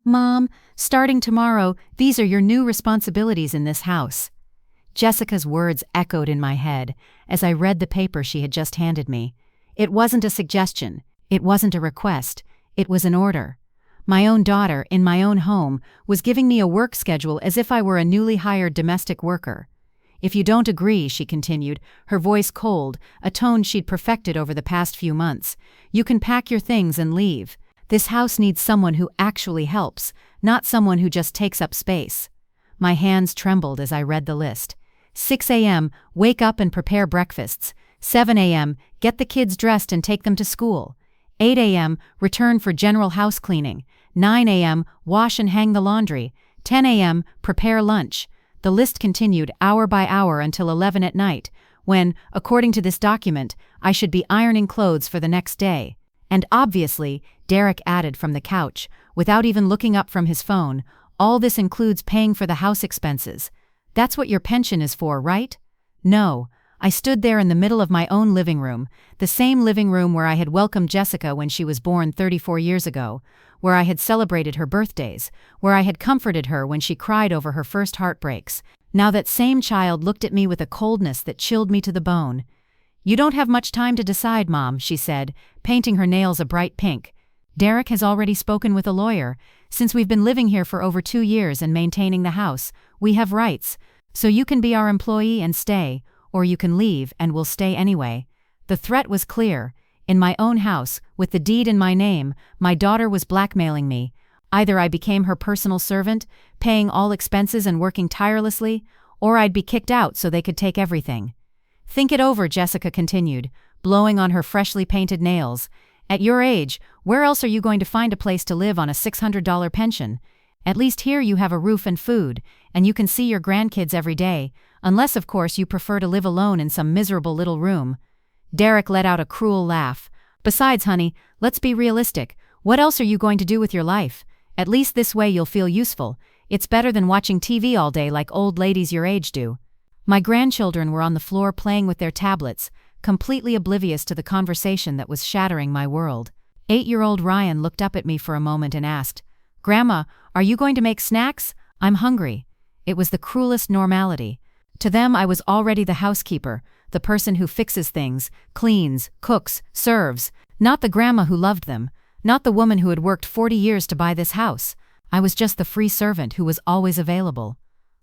"Mom, starting tomorrow, these are your new responsibilities in this house." Jessica's words echoed in my head as I read the paper she had just handed me. It wasn't a suggestion. It wasn't a request. It was an order. My own daughter, in my own home, was giving me a work schedule as if I were a newly hired domestic worker. "If you don't agree," she continued, her voice cold, a tone she'd perfected over the past few months, "you can pack your things and leave. This house needs someone who actually helps, not someone who just takes up space." My hands trembled as I read the list. 6 a.m., wake up and prepare breakfasts. 7 a.m., get the kids dressed and take them to school. 8 a.m., return for general house cleaning. 9 a.m., wash and hang the laundry. 10 a.m., prepare lunch. The list continued hour by hour until 11 at night, when, according to this document, I should be ironing clothes for the next day. And obviously, Derek added from the couch, without even looking up from his phone, all this includes paying for the house expenses. That's what your pension is for, right? No. I stood there in the middle of my own living room, the same living room where I had welcomed Jessica when she was born 34 years ago, where I had celebrated her birthdays, where I had comforted her when she cried over her first heartbreaks. Now that same child looked at me with a coldness that chilled me to the bone. "You don't have much time to decide, Mom," she said, painting her nails a bright pink. "Derek has already spoken with a lawyer. Since we've been living here for over 2 years and maintaining the house, we have rights. So you can be our employee and stay, or you can leave and we'll stay anyway." The threat was clear. In my own house, with the deed in my name, my daughter was blackmailing me. Either I became her personal servant, paying all expenses and working tirelessly, or I'd be kicked out so they could take everything. "Think it over," Jessica continued, blowing on her freshly painted nails. "At your age, where else are you going to find a place to live on a $600 pension? At least here you have a roof and food, and you can see your grandkids every day, unless of course you prefer to live alone in some miserable little room." Derek let out a cruel laugh. "Besides, honey, let's be realistic. What else are you going to do with your life? At least this way you'll feel useful. It's better than watching TV all day like old ladies your age do." My grandchildren were on the floor playing with their tablets, completely oblivious to the conversation that was shattering my world. 8-year-old Ryan looked up at me for a moment and asked, "Grandma, are you going to make snacks? I'm hungry." It was the cruelest normality. To them I was already the housekeeper, the person who fixes things, cleans, cooks, serves, not the grandma who loved them, not the woman who had worked 40 years to buy this house. I was just the free servant who was always available.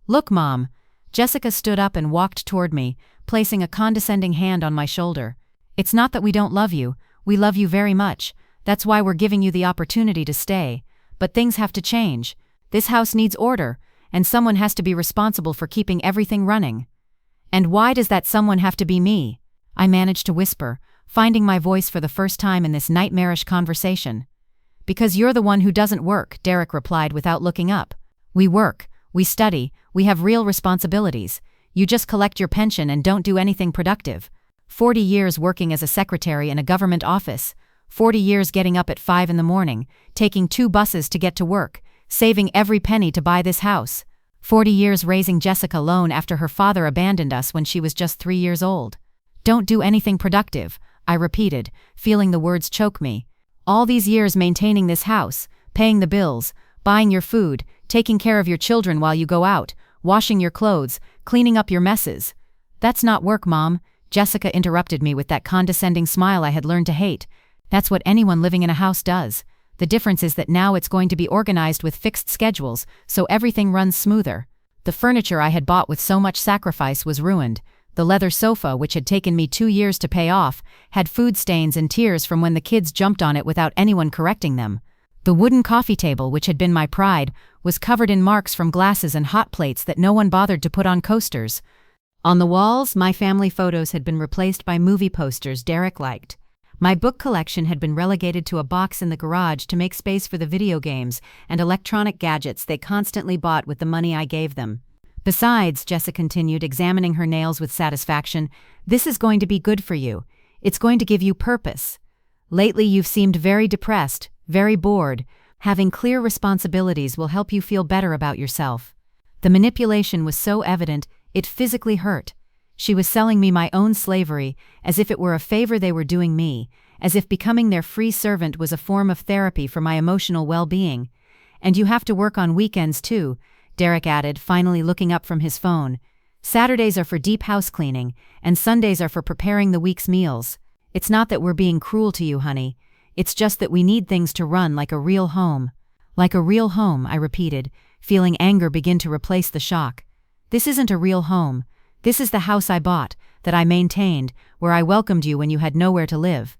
"Look, Mom." Jessica stood up and walked toward me, placing a condescending hand on my shoulder. "It's not that we don't love you. We love you very much. That's why we're giving you the opportunity to stay. But things have to change. This house needs order, and someone has to be responsible for keeping everything running." "And why does that someone have to be me?" I managed to whisper, finding my voice for the first time in this nightmarish conversation. "Because you're the one who doesn't work," Derek replied without looking up. "We work, we study, we have real responsibilities. You just collect your pension and don't do anything productive. 40 years working as a secretary in a government office. 40 years getting up at 5 in the morning, taking 2 buses to get to work, saving every penny to buy this house. 40 years raising Jessica alone after her father abandoned us when she was just 3 years old. Don't do anything productive," I repeated, feeling the words choke me. "All these years maintaining this house, paying the bills, buying your food, taking care of your children while you go out, washing your clothes, cleaning up your messes. That's not work, Mom." Jessica interrupted me with that condescending smile I had learned to hate. "That's what anyone living in a house does. The difference is that now it's going to be organized with fixed schedules, so everything runs smoother." The furniture I had bought with so much sacrifice was ruined. The leather sofa, which had taken me 2 years to pay off, had food stains and tears from when the kids jumped on it without anyone correcting them. The wooden coffee table, which had been my pride, was covered in marks from glasses and hot plates that no one bothered to put on coasters. On the walls, my family photos had been replaced by movie posters Derek liked. My book collection had been relegated to a box in the garage to make space for the video games and electronic gadgets they constantly bought with the money I gave them. "Besides," Jessica continued, examining her nails with satisfaction, "this is going to be good for you. It's going to give you purpose. Lately you've seemed very depressed, very bored. Having clear responsibilities will help you feel better about yourself." The manipulation was so evident, it physically hurt. She was selling me my own slavery, as if it were a favor they were doing me, as if becoming their free servant was a form of therapy for my emotional well-being. And you have to work on weekends too, Derek added, finally looking up from his phone. Saturdays are for deep house cleaning, and Sundays are for preparing the week's meals. It's not that we're being cruel to you, honey. It's just that we need things to run like a real home. Like a real home, I repeated, feeling anger begin to replace the shock. This isn't a real home. This is the house I bought, that I maintained, where I welcomed you when you had nowhere to live.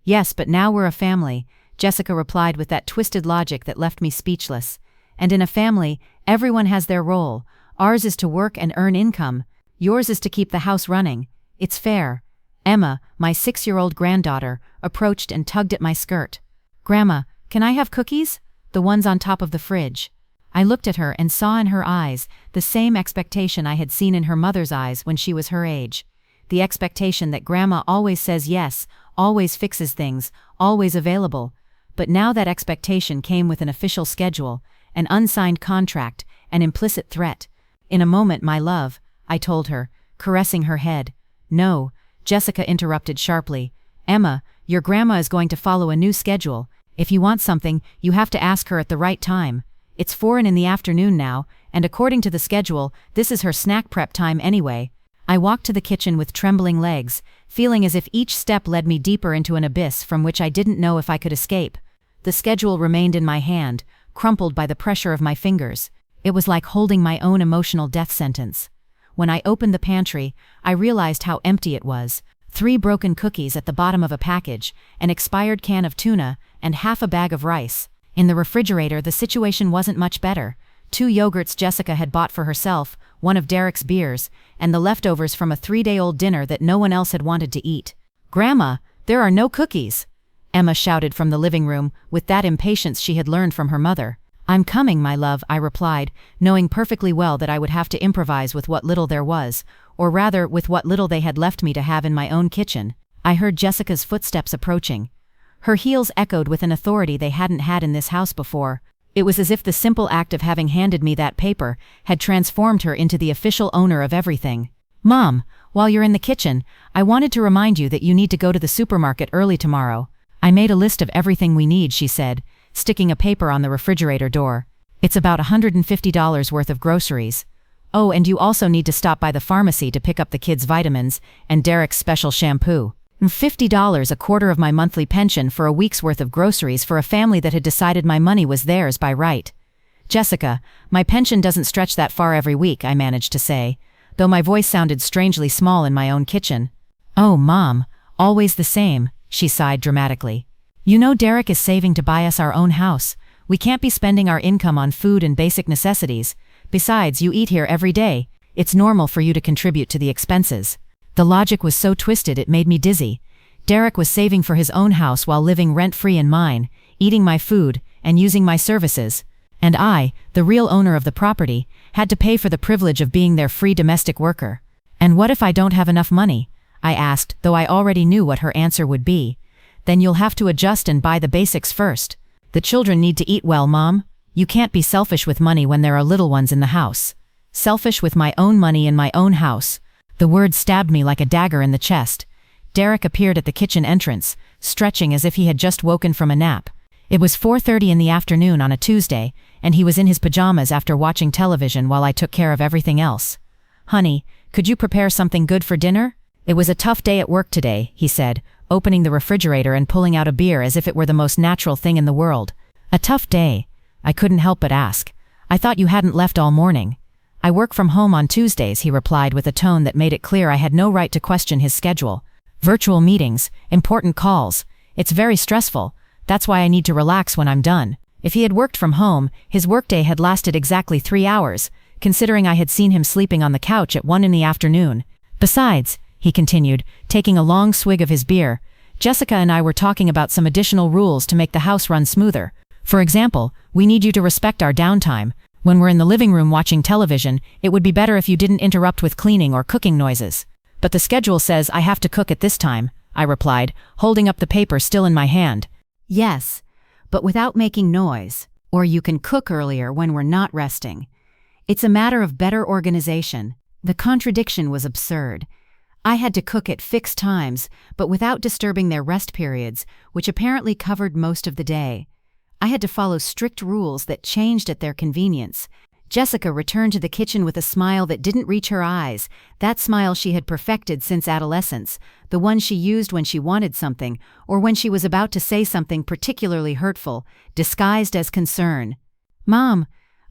Yes, but now we're a family, Jessica replied with that twisted logic that left me speechless. And in a family, everyone has their role. Ours is to work and earn income. Yours is to keep the house running. It's fair. Emma, my 6-year-old granddaughter, approached and tugged at my skirt. Grandma, can I have cookies? The ones on top of the fridge. I looked at her and saw in her eyes the same expectation I had seen in her mother's eyes when she was her age. The expectation that Grandma always says yes, always fixes things, always available. But now that expectation came with an official schedule, an unsigned contract, an implicit threat. In a moment, my love, I told her, caressing her head. No, Jessica interrupted sharply. Emma, your grandma is going to follow a new schedule. If you want something, you have to ask her at the right time. It's 4 in the afternoon now, and according to the schedule, this is her snack prep time anyway. I walked to the kitchen with trembling legs, feeling as if each step led me deeper into an abyss from which I didn't know if I could escape. The schedule remained in my hand, crumpled by the pressure of my fingers. It was like holding my own emotional death sentence. When I opened the pantry, I realized how empty it was. 3 broken cookies at the bottom of a package, an expired can of tuna, and half a bag of rice. In the refrigerator, the situation wasn't much better. 2 yogurts Jessica had bought for herself, 1 of Derek's beers, and the leftovers from a 3-day-old dinner that no one else had wanted to eat. Grandma, there are no cookies! Emma shouted from the living room, with that impatience she had learned from her mother. I'm coming, my love, I replied, knowing perfectly well that I would have to improvise with what little there was, or rather with what little they had left me to have in my own kitchen. I heard Jessica's footsteps approaching. Her heels echoed with an authority they hadn't had in this house before. It was as if the simple act of having handed me that paper had transformed her into the official owner of everything. Mom, while you're in the kitchen, I wanted to remind you that you need to go to the supermarket early tomorrow. I made a list of everything we need, she said, sticking a paper on the refrigerator door. It's about $150 worth of groceries. Oh, and you also need to stop by the pharmacy to pick up the kids' vitamins and Derek's special shampoo. $50, a quarter of my monthly pension for a week's worth of groceries for a family that had decided my money was theirs by right. Jessica, my pension doesn't stretch that far every week, I managed to say, though my voice sounded strangely small in my own kitchen. Oh, Mom, always the same, she sighed dramatically. You know Derek is saving to buy us our own house. We can't be spending our income on food and basic necessities. Besides, you eat here every day. It's normal for you to contribute to the expenses. The logic was so twisted it made me dizzy. Derek was saving for his own house while living rent-free in mine, eating my food, and using my services. And I, the real owner of the property, had to pay for the privilege of being their free domestic worker. And what if I don't have enough money? I asked, though I already knew what her answer would be. Then you'll have to adjust and buy the basics first. The children need to eat well, Mom. You can't be selfish with money when there are little ones in the house. Selfish with my own money in my own house. The word stabbed me like a dagger in the chest. Derek appeared at the kitchen entrance, stretching as if he had just woken from a nap. It was 4:30 in the afternoon on a Tuesday, and he was in his pajamas after watching television while I took care of everything else. Honey, could you prepare something good for dinner? It was a tough day at work today, he said, opening the refrigerator and pulling out a beer as if it were the most natural thing in the world. A tough day? I couldn't help but ask. I thought you hadn't left all morning. I work from home on Tuesdays, he replied with a tone that made it clear I had no right to question his schedule. Virtual meetings, important calls. It's very stressful. That's why I need to relax when I'm done. If he had worked from home, his workday had lasted exactly 3 hours, considering I had seen him sleeping on the couch at 1 in the afternoon. Besides, he continued, taking a long swig of his beer, Jessica and I were talking about some additional rules to make the house run smoother. For example, we need you to respect our downtime. When we're in the living room watching television, it would be better if you didn't interrupt with cleaning or cooking noises. But the schedule says I have to cook at this time, I replied, holding up the paper still in my hand. Yes, but without making noise. Or you can cook earlier when we're not resting. It's a matter of better organization. The contradiction was absurd. I had to cook at fixed times, but without disturbing their rest periods, which apparently covered most of the day. I had to follow strict rules that changed at their convenience. Jessica returned to the kitchen with a smile that didn't reach her eyes, that smile she had perfected since adolescence, the one she used when she wanted something, or when she was about to say something particularly hurtful, disguised as concern. "Mom,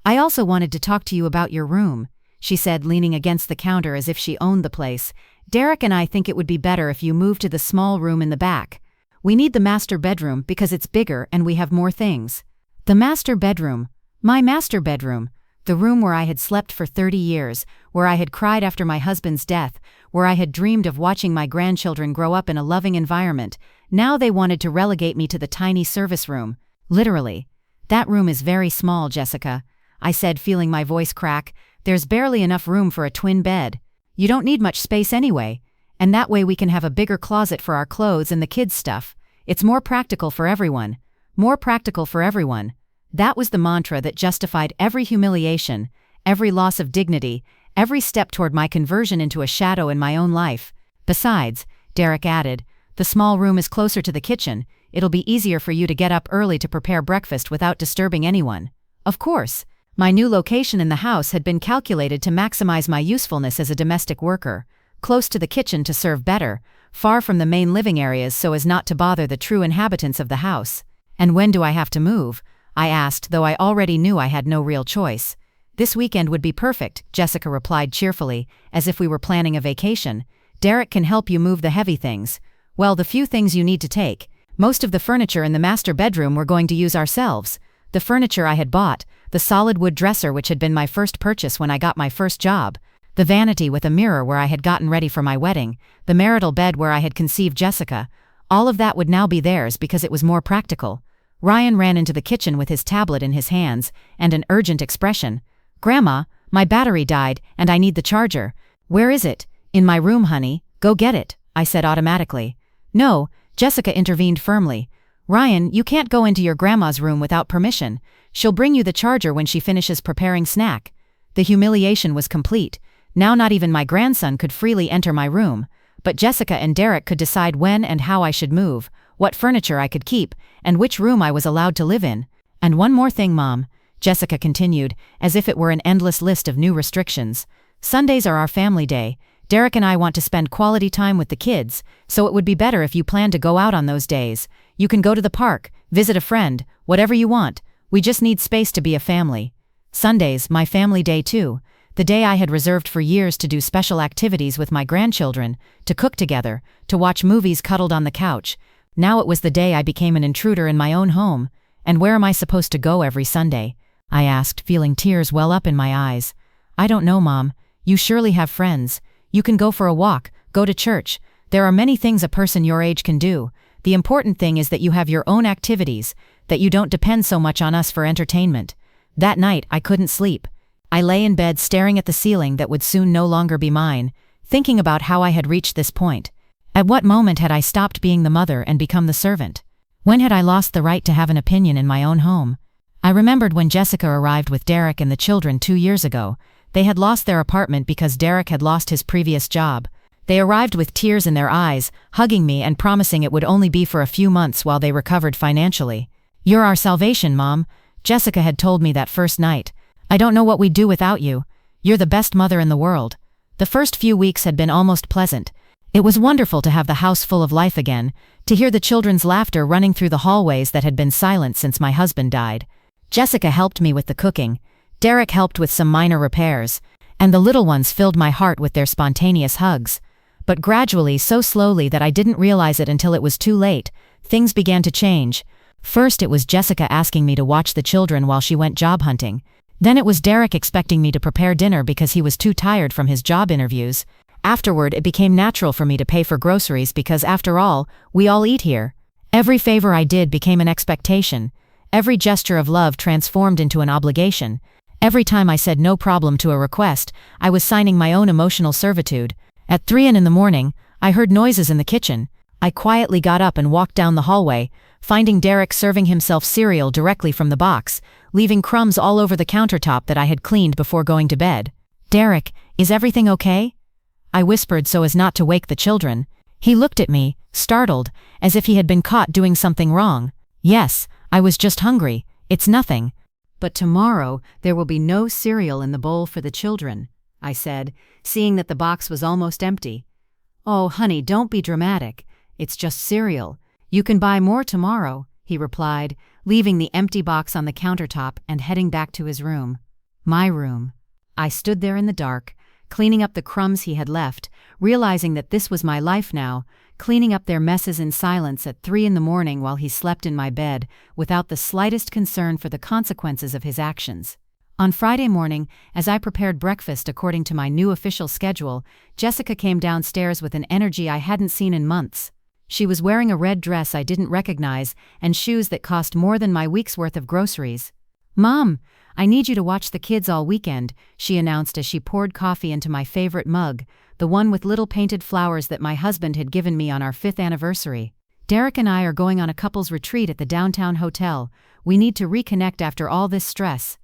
I also wanted to talk to you about your room," she said, leaning against the counter as if she owned the place. "Derek and I think it would be better if you moved to the small room in the back. We need the master bedroom because it's bigger and we have more things." The master bedroom. My master bedroom. The room where I had slept for 30 years, where I had cried after my husband's death, where I had dreamed of watching my grandchildren grow up in a loving environment. Now they wanted to relegate me to the tiny service room. Literally. "That room is very small, Jessica," I said, feeling my voice crack. "There's barely enough room for a twin bed. You don't need much space anyway. And that way we can have a bigger closet for our clothes and the kids' stuff. It's more practical for everyone. More practical for everyone." That was the mantra that justified every humiliation, every loss of dignity, every step toward my conversion into a shadow in my own life. "Besides," Derek added, "the small room is closer to the kitchen. It'll be easier for you to get up early to prepare breakfast without disturbing anyone." Of course, my new location in the house had been calculated to maximize my usefulness as a domestic worker, close to the kitchen to serve better, far from the main living areas so as not to bother the true inhabitants of the house. "And when do I have to move?" I asked, though I already knew I had no real choice. "This weekend would be perfect," Jessica replied cheerfully, as if we were planning a vacation. "Derek can help you move the heavy things. Well, the few things you need to take. Most of the furniture in the master bedroom we're going to use ourselves. The furniture I had bought, the solid wood dresser which had been my first purchase when I got my first job, the vanity with a mirror where I had gotten ready for my wedding, the marital bed where I had conceived Jessica. All of that would now be theirs because it was more practical." Ryan ran into the kitchen with his tablet in his hands and an urgent expression. "Grandma, my battery died and I need the charger." "Where is it?" "In my room, honey. Go get it," I said automatically. "No," Jessica intervened firmly. "Ryan, you can't go into your grandma's room without permission. She'll bring you the charger when she finishes preparing snack." The humiliation was complete. Now not even my grandson could freely enter my room. But Jessica and Derek could decide when and how I should move, what furniture I could keep, and which room I was allowed to live in. "And one more thing, Mom," Jessica continued, as if it were an endless list of new restrictions. "Sundays are our family day. Derek and I want to spend quality time with the kids, so it would be better if you plan to go out on those days. You can go to the park, visit a friend, whatever you want. We just need space to be a family." Sundays, my family day too. The day I had reserved for years to do special activities with my grandchildren, to cook together, to watch movies cuddled on the couch. Now it was the day I became an intruder in my own home. "And where am I supposed to go every Sunday?" I asked, feeling tears well up in my eyes. "I don't know, Mom. You surely have friends. You can go for a walk, go to church. There are many things a person your age can do. The important thing is that you have your own activities, that you don't depend so much on us for entertainment." That night, I couldn't sleep. I lay in bed staring at the ceiling that would soon no longer be mine, thinking about how I had reached this point. At what moment had I stopped being the mother and become the servant? When had I lost the right to have an opinion in my own home? I remembered when Jessica arrived with Derek and the children 2 years ago. They had lost their apartment because Derek had lost his previous job. They arrived with tears in their eyes, hugging me and promising it would only be for a few months while they recovered financially. "You're our salvation, Mom," Jessica had told me that first night. "I don't know what we'd do without you. You're the best mother in the world." The first few weeks had been almost pleasant. It was wonderful to have the house full of life again, to hear the children's laughter running through the hallways that had been silent since my husband died. Jessica helped me with the cooking. Derek helped with some minor repairs, and the little ones filled my heart with their spontaneous hugs. But gradually, so slowly that I didn't realize it until it was too late, things began to change. First it was Jessica asking me to watch the children while she went job hunting. Then it was Derek expecting me to prepare dinner because he was too tired from his job interviews. Afterward, it became natural for me to pay for groceries because, after all, we all eat here. Every favor I did became an expectation. Every gesture of love transformed into an obligation. Every time I said no problem to a request, I was signing my own emotional servitude. At 3 in the morning, I heard noises in the kitchen. I quietly got up and walked down the hallway, finding Derek serving himself cereal directly from the box, leaving crumbs all over the countertop that I had cleaned before going to bed. "Derek, is everything okay?" I whispered so as not to wake the children. He looked at me, startled, as if he had been caught doing something wrong. "Yes," I was just hungry. It's nothing. But tomorrow there will be no cereal in the bowl for the children, I said, seeing that the box was almost empty. Oh, honey, don't be dramatic. It's just cereal. You can buy more tomorrow, he replied, leaving the empty box on the countertop and heading back to his room. My room. I stood there in the dark, cleaning up the crumbs he had left, realizing that this was my life now, cleaning up their messes in silence at 3 a.m. while he slept in my bed, without the slightest concern for the consequences of his actions. On Friday morning, as I prepared breakfast according to my new official schedule, Jessica came downstairs with an energy I hadn't seen in months. She was wearing a red dress I didn't recognize and shoes that cost more than my week's worth of groceries. "Mom, I need you to watch the kids all weekend," she announced as she poured coffee into my favorite mug, the one with little painted flowers that my husband had given me on our 5th anniversary. "Derek and I are going on a couple's retreat at the downtown hotel. We need to reconnect after all this stress."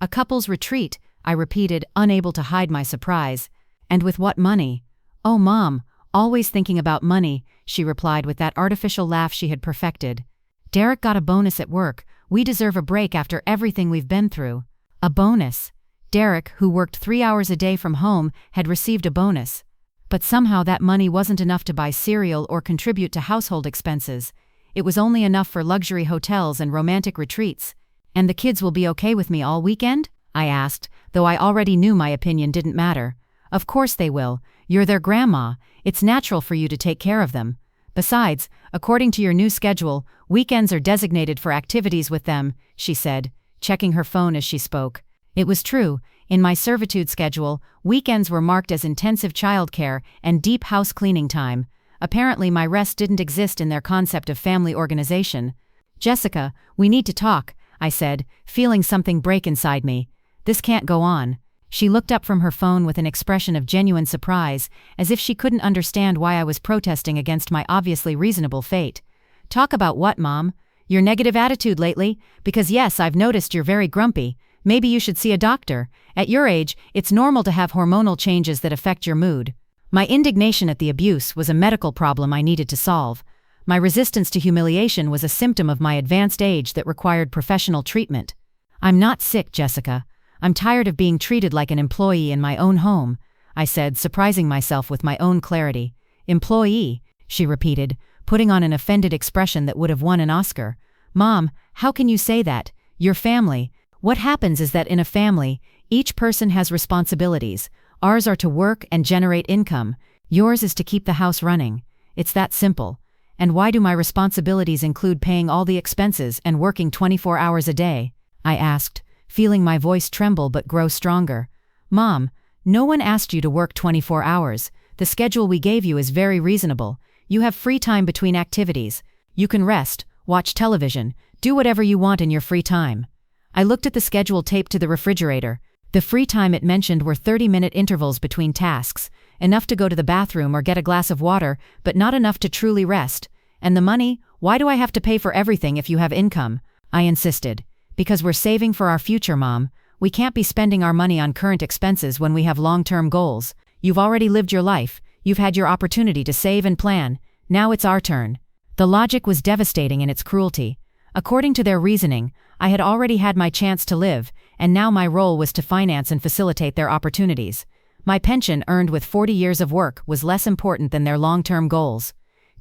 "A couple's retreat," I repeated, unable to hide my surprise. "And with what money?" "Oh, Mom, always thinking about money," she replied with that artificial laugh she had perfected. "Derek got a bonus at work. We deserve a break after everything we've been through." A bonus. Derek, who worked 3 hours a day from home, had received a bonus. But somehow that money wasn't enough to buy cereal or contribute to household expenses. It was only enough for luxury hotels and romantic retreats. "And the kids will be okay with me all weekend?" I asked, though I already knew my opinion didn't matter. "Of course they will. You're their grandma. It's natural for you to take care of them. Besides, according to your new schedule, weekends are designated for activities with them," she said, checking her phone as she spoke. It was true. In my servitude schedule, weekends were marked as intensive childcare and deep house cleaning time. Apparently my rest didn't exist in their concept of family organization. "Jessica, we need to talk," I said, feeling something break inside me. "This can't go on." She looked up from her phone with an expression of genuine surprise, as if she couldn't understand why I was protesting against my obviously reasonable fate. "Talk about what, Mom? Your negative attitude lately? Because yes, I've noticed you're very grumpy. Maybe you should see a doctor. At your age, it's normal to have hormonal changes that affect your mood." My indignation at the abuse was a medical problem I needed to solve. My resistance to humiliation was a symptom of my advanced age that required professional treatment. "I'm not sick, Jessica. I'm tired of being treated like an employee in my own home," I said, surprising myself with my own clarity. "Employee," she repeated, putting on an offended expression that would have won an Oscar. "Mom, how can you say that? Your family." "What happens is that in a family, each person has responsibilities. Ours are to work and generate income. Yours is to keep the house running. It's that simple. And why do my responsibilities include paying all the expenses and working 24 hours a day?" I asked, feeling my voice tremble but grow stronger. "Mom, no one asked you to work 24 hours. The schedule we gave you is very reasonable. You have free time between activities. You can rest, watch television, do whatever you want in your free time." I looked at the schedule taped to the refrigerator. The free time it mentioned were 30-minute intervals between tasks, enough to go to the bathroom or get a glass of water, but not enough to truly rest. "And the money? Why do I have to pay for everything if you have income?" I insisted. "Because we're saving for our future, Mom. We can't be spending our money on current expenses when we have long-term goals. You've already lived your life. You've had your opportunity to save and plan. Now it's our turn." The logic was devastating in its cruelty. According to their reasoning, I had already had my chance to live, and now my role was to finance and facilitate their opportunities. My pension earned with 40 years of work was less important than their long-term goals.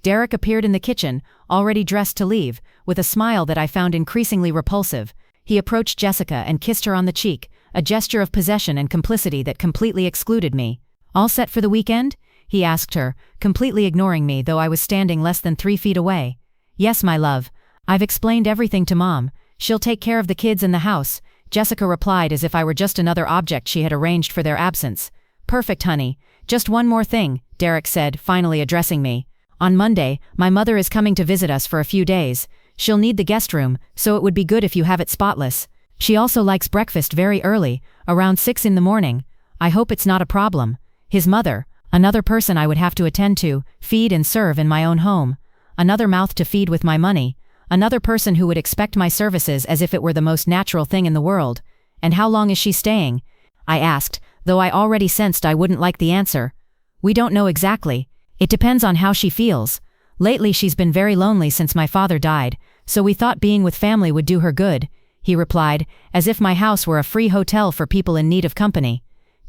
Derek appeared in the kitchen, already dressed to leave, with a smile that I found increasingly repulsive. He approached Jessica and kissed her on the cheek, a gesture of possession and complicity that completely excluded me. "All set for the weekend?" he asked her, completely ignoring me though I was standing less than 3 feet away. "Yes, my love. I've explained everything to Mom. She'll take care of the kids and the house," Jessica replied as if I were just another object she had arranged for their absence. "Perfect, honey. Just one more thing," Derek said, finally addressing me. "On Monday, my mother is coming to visit us for a few days. She'll need the guest room, so it would be good if you have it spotless. She also likes breakfast very early, around 6 in the morning. I hope it's not a problem." His mother, another person I would have to attend to, feed and serve in my own home. Another mouth to feed with my money. Another person who would expect my services as if it were the most natural thing in the world. "And how long is she staying?" I asked, though I already sensed I wouldn't like the answer. "We don't know exactly. It depends on how she feels. Lately she's been very lonely since my father died, so we thought being with family would do her good," he replied, as if my house were a free hotel for people in need of company.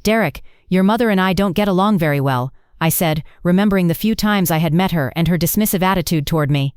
"Derek, your mother and I don't get along very well," I said, remembering the few times I had met her and her dismissive attitude toward me.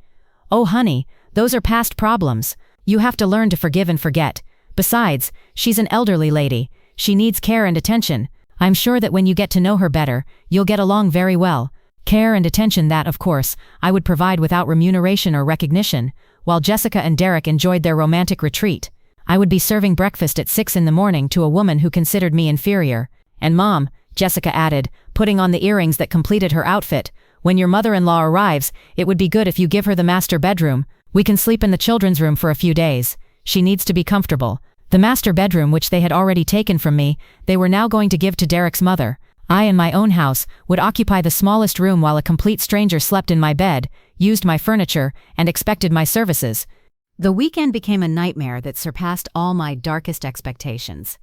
"Oh honey, those are past problems. You have to learn to forgive and forget. Besides, she's an elderly lady. She needs care and attention. I'm sure that when you get to know her better, you'll get along very well. Care and attention that, of course, I would provide without remuneration or recognition, while Jessica and Derek enjoyed their romantic retreat. I would be serving breakfast at 6 in the morning to a woman who considered me inferior. And Mom," Jessica added, putting on the earrings that completed her outfit, "when your mother-in-law arrives, it would be good if you give her the master bedroom. We can sleep in the children's room for a few days. She needs to be comfortable." The master bedroom, which they had already taken from me, they were now going to give to Derek's mother. I, in my own house, would occupy the smallest room while a complete stranger slept in my bed, used my furniture, and expected my services. The weekend became a nightmare that surpassed all my darkest expectations.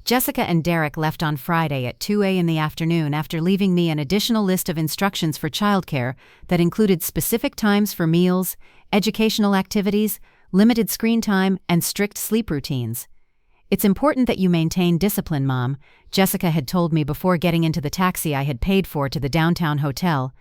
Jessica and Derek left on Friday at 2 in the afternoon after leaving me an additional list of instructions for childcare that included specific times for meals, educational activities, limited screen time, and strict sleep routines. "It's important that you maintain discipline, Mom," Jessica had told me before getting into the taxi I had paid for to the downtown hotel.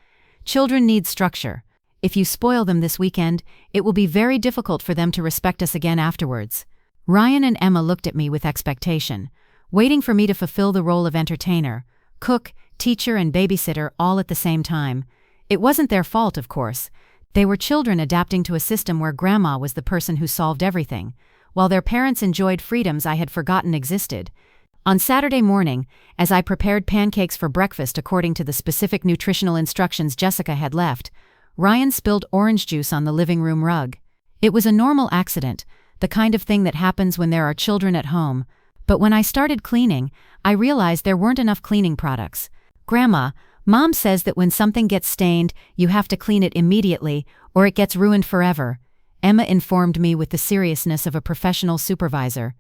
"Children need structure. If you spoil them this weekend, it will be very difficult for them to respect us again afterwards." Ryan and Emma looked at me with expectation, waiting for me to fulfill the role of entertainer, cook, teacher, and babysitter all at the same time. It wasn't their fault, of course. They were children adapting to a system where Grandma was the person who solved everything, while their parents enjoyed freedoms I had forgotten existed. On Saturday morning, as I prepared pancakes for breakfast according to the specific nutritional instructions Jessica had left, Ryan spilled orange juice on the living room rug. It was a normal accident, the kind of thing that happens when there are children at home, but when I started cleaning, I realized there weren't enough cleaning products. "Grandma, Mom says that when something gets stained, you have to clean it immediately, or it gets ruined forever," Emma informed me with the seriousness of a professional supervisor.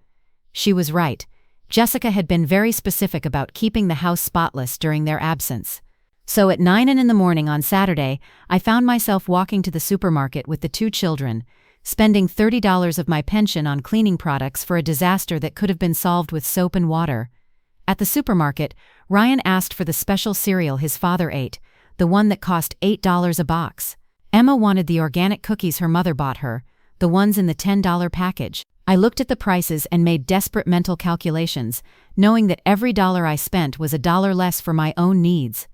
She was right. Jessica had been very specific about keeping the house spotless during their absence. So at 9 in the morning on Saturday, I found myself walking to the supermarket with the two children, spending $30 of my pension on cleaning products for a disaster that could have been solved with soap and water. At the supermarket, Ryan asked for the special cereal his father ate, the one that cost $8 a box. Emma wanted the organic cookies her mother bought her, the ones in the $10 package. I looked at the prices and made desperate mental calculations, knowing that every dollar I spent was $1 less for my own needs.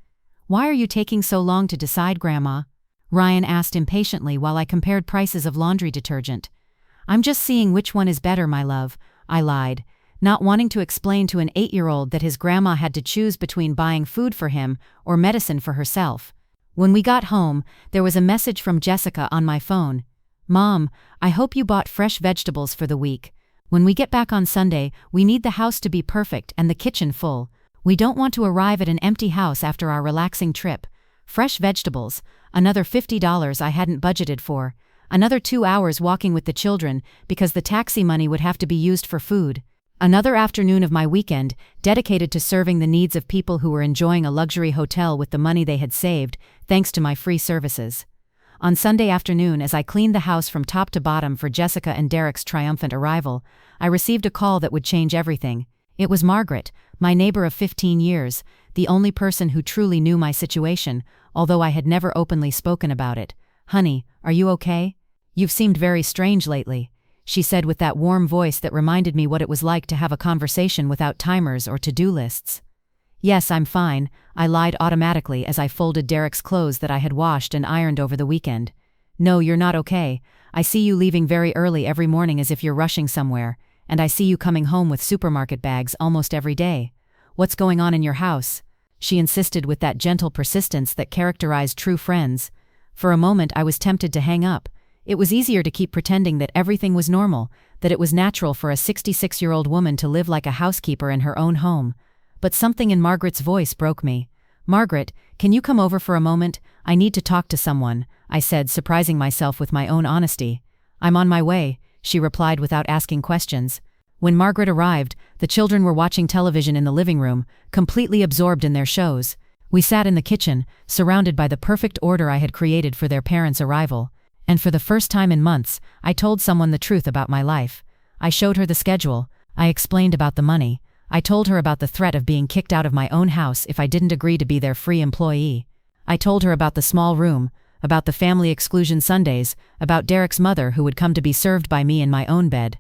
"Why are you taking so long to decide, Grandma?" Ryan asked impatiently while I compared prices of laundry detergent. "I'm just seeing which one is better, my love," I lied, not wanting to explain to an 8-year-old that his grandma had to choose between buying food for him or medicine for herself. When we got home, there was a message from Jessica on my phone. "Mom, I hope you bought fresh vegetables for the week. When we get back on Sunday, we need the house to be perfect and the kitchen full. We don't want to arrive at an empty house after our relaxing trip. Fresh vegetables, another $50 I hadn't budgeted for, another 2 hours walking with the children because the taxi money would have to be used for food. Another afternoon of my weekend dedicated to serving the needs of people who were enjoying a luxury hotel with the money they had saved, thanks to my free services." On Sunday afternoon, as I cleaned the house from top to bottom for Jessica and Derek's triumphant arrival, I received a call that would change everything. It was Margaret, my neighbor of 15 years, the only person who truly knew my situation, although I had never openly spoken about it. "Honey, are you okay? You've seemed very strange lately," she said with that warm voice that reminded me what it was like to have a conversation without timers or to-do lists. "Yes, I'm fine," I lied automatically as I folded Derek's clothes that I had washed and ironed over the weekend. "No, you're not okay. I see you leaving very early every morning as if you're rushing somewhere, and I see you coming home with supermarket bags almost every day. What's going on in your house?" she insisted with that gentle persistence that characterized true friends. For a moment I was tempted to hang up. It was easier to keep pretending that everything was normal, that it was natural for a 66-year-old woman to live like a housekeeper in her own home. But something in Margaret's voice broke me. "Margaret, can you come over for a moment? I need to talk to someone," I said, surprising myself with my own honesty. "I'm on my way," she replied without asking questions. When Margaret arrived, the children were watching television in the living room, completely absorbed in their shows. We sat in the kitchen, surrounded by the perfect order I had created for their parents' arrival. And for the first time in months, I told someone the truth about my life. I showed her the schedule. I explained about the money. I told her about the threat of being kicked out of my own house if I didn't agree to be their free employee. I told her about the small room, about the family exclusion Sundays, about Derek's mother who would come to be served by me in my own bed.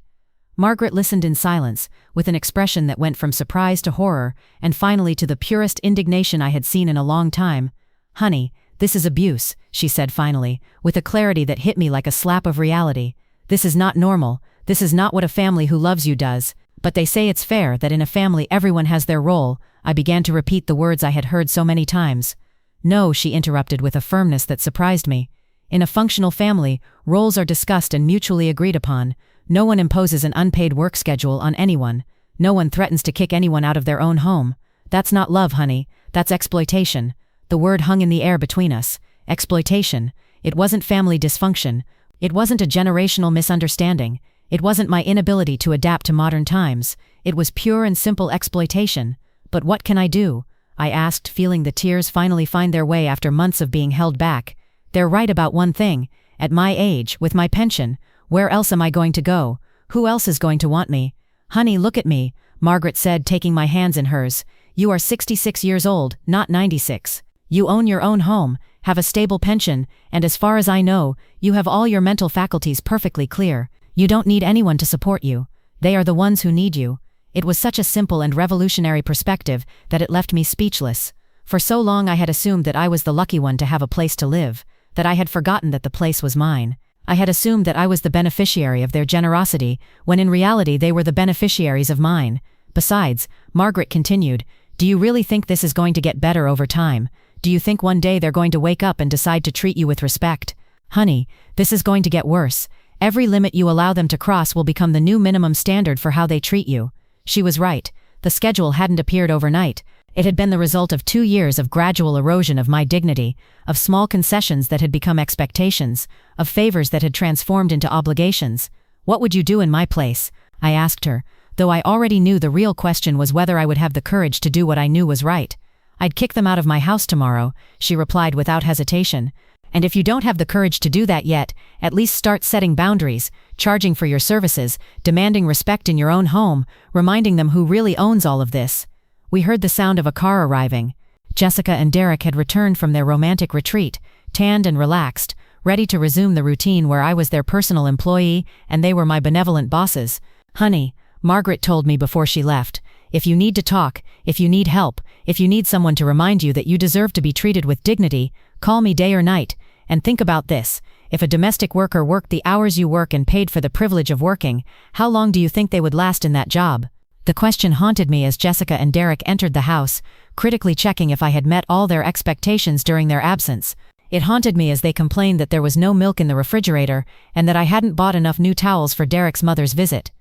Margaret listened in silence, with an expression that went from surprise to horror, and finally to the purest indignation I had seen in a long time. "Honey, this is abuse," she said finally, with a clarity that hit me like a slap of reality. "This is not normal. This is not what a family who loves you does. But they say it's fair that in a family everyone has their role." I began to repeat the words I had heard so many times. "No," she interrupted with a firmness that surprised me. "In a functional family, roles are discussed and mutually agreed upon. No one imposes an unpaid work schedule on anyone. No one threatens to kick anyone out of their own home. That's not love, honey. That's exploitation." The word hung in the air between us. Exploitation. It wasn't family dysfunction. It wasn't a generational misunderstanding. It wasn't my inability to adapt to modern times. It was pure and simple exploitation. But what can I do? I asked, feeling the tears finally find their way after months of being held back. They're right about one thing. At my age, with my pension, where else am I going to go? Who else is going to want me? "Honey, look at me," Margaret said, taking my hands in hers. "You are 66 years old, not 96. You own your own home, have a stable pension, and as far as I know, you have all your mental faculties perfectly clear. You don't need anyone to support you. They are the ones who need you." It was such a simple and revolutionary perspective that it left me speechless. For so long I had assumed that I was the lucky one to have a place to live, that I had forgotten that the place was mine. I had assumed that I was the beneficiary of their generosity, when in reality they were the beneficiaries of mine. Besides, Margaret continued, "Do you really think this is going to get better over time? Do you think one day they're going to wake up and decide to treat you with respect? Honey, this is going to get worse. Every limit you allow them to cross will become the new minimum standard for how they treat you." She was right. The schedule hadn't appeared overnight. It had been the result of 2 years of gradual erosion of my dignity, of small concessions that had become expectations, of favors that had transformed into obligations. "What would you do in my place?" I asked her, though I already knew the real question was whether I would have the courage to do what I knew was right. "I'd kick them out of my house tomorrow," she replied without hesitation. "And if you don't have the courage to do that yet, at least start setting boundaries, charging for your services, demanding respect in your own home, reminding them who really owns all of this." We heard the sound of a car arriving. Jessica and Derek had returned from their romantic retreat, tanned and relaxed, ready to resume the routine where I was their personal employee and they were my benevolent bosses. "Honey," Margaret told me before she left, "if you need to talk, if you need help, if you need someone to remind you that you deserve to be treated with dignity, call me day or night. And think about this. If a domestic worker worked the hours you work and paid for the privilege of working, how long do you think they would last in that job?" The question haunted me as Jessica and Derek entered the house, critically checking if I had met all their expectations during their absence. It haunted me as they complained that there was no milk in the refrigerator and that I hadn't bought enough new towels for Derek's mother's visit.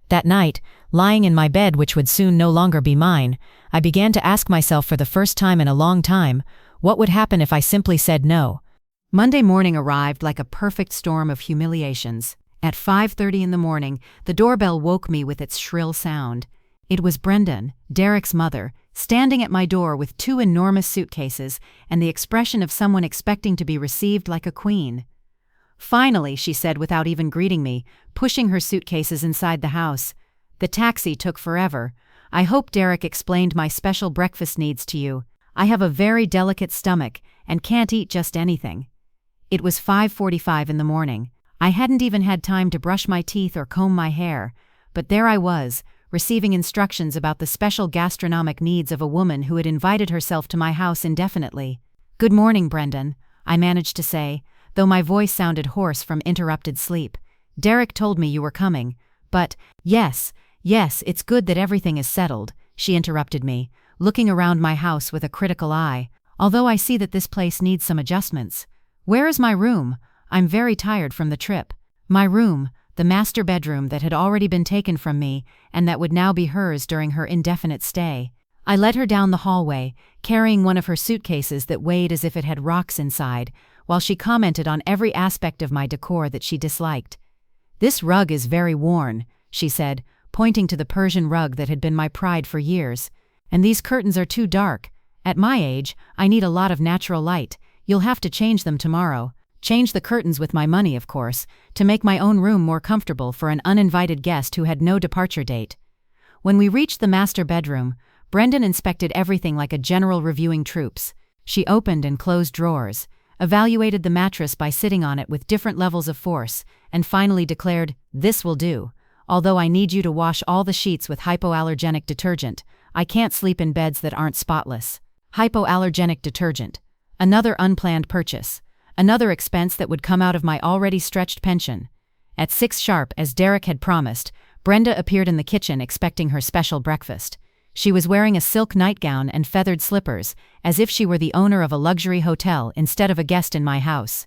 That night, lying in my bed which would soon no longer be mine, I began to ask myself for the first time in a long time, what would happen if I simply said no? Monday morning arrived like a perfect storm of humiliations. At 5:30 in the morning, the doorbell woke me with its shrill sound. It was Brendan, Derek's mother, standing at my door with 2 enormous suitcases and the expression of someone expecting to be received like a queen. "Finally," she said without even greeting me, pushing her suitcases inside the house. "The taxi took forever. I hope Derek explained my special breakfast needs to you. I have a very delicate stomach and can't eat just anything." It was 5:45 in the morning. I hadn't even had time to brush my teeth or comb my hair, but there I was, receiving instructions about the special gastronomic needs of a woman who had invited herself to my house indefinitely. "Good morning, Brendan," I managed to say, though my voice sounded hoarse from interrupted sleep. "Derek told me you were coming, but—" Yes, it's good that everything is settled," she interrupted me, looking around my house with a critical eye, "although I see that this place needs some adjustments. Where is my room? I'm very tired from the trip." My room, the master bedroom that had already been taken from me and that would now be hers during her indefinite stay. I led her down the hallway, carrying one of her suitcases that weighed as if it had rocks inside, while she commented on every aspect of my decor that she disliked. "This rug is very worn," she said, pointing to the Persian rug that had been my pride for years. "And these curtains are too dark. At my age, I need a lot of natural light. You'll have to change them tomorrow." Change the curtains with my money, of course, to make my own room more comfortable for an uninvited guest who had no departure date. When we reached the master bedroom, Brendan inspected everything like a general reviewing troops. She opened and closed drawers, evaluated the mattress by sitting on it with different levels of force, and finally declared, "This will do. Although I need you to wash all the sheets with hypoallergenic detergent, I can't sleep in beds that aren't spotless." Hypoallergenic detergent. Another unplanned purchase. Another expense that would come out of my already stretched pension. At 6 sharp, as Derek had promised, Brenda appeared in the kitchen expecting her special breakfast. She was wearing a silk nightgown and feathered slippers, as if she were the owner of a luxury hotel instead of a guest in my house.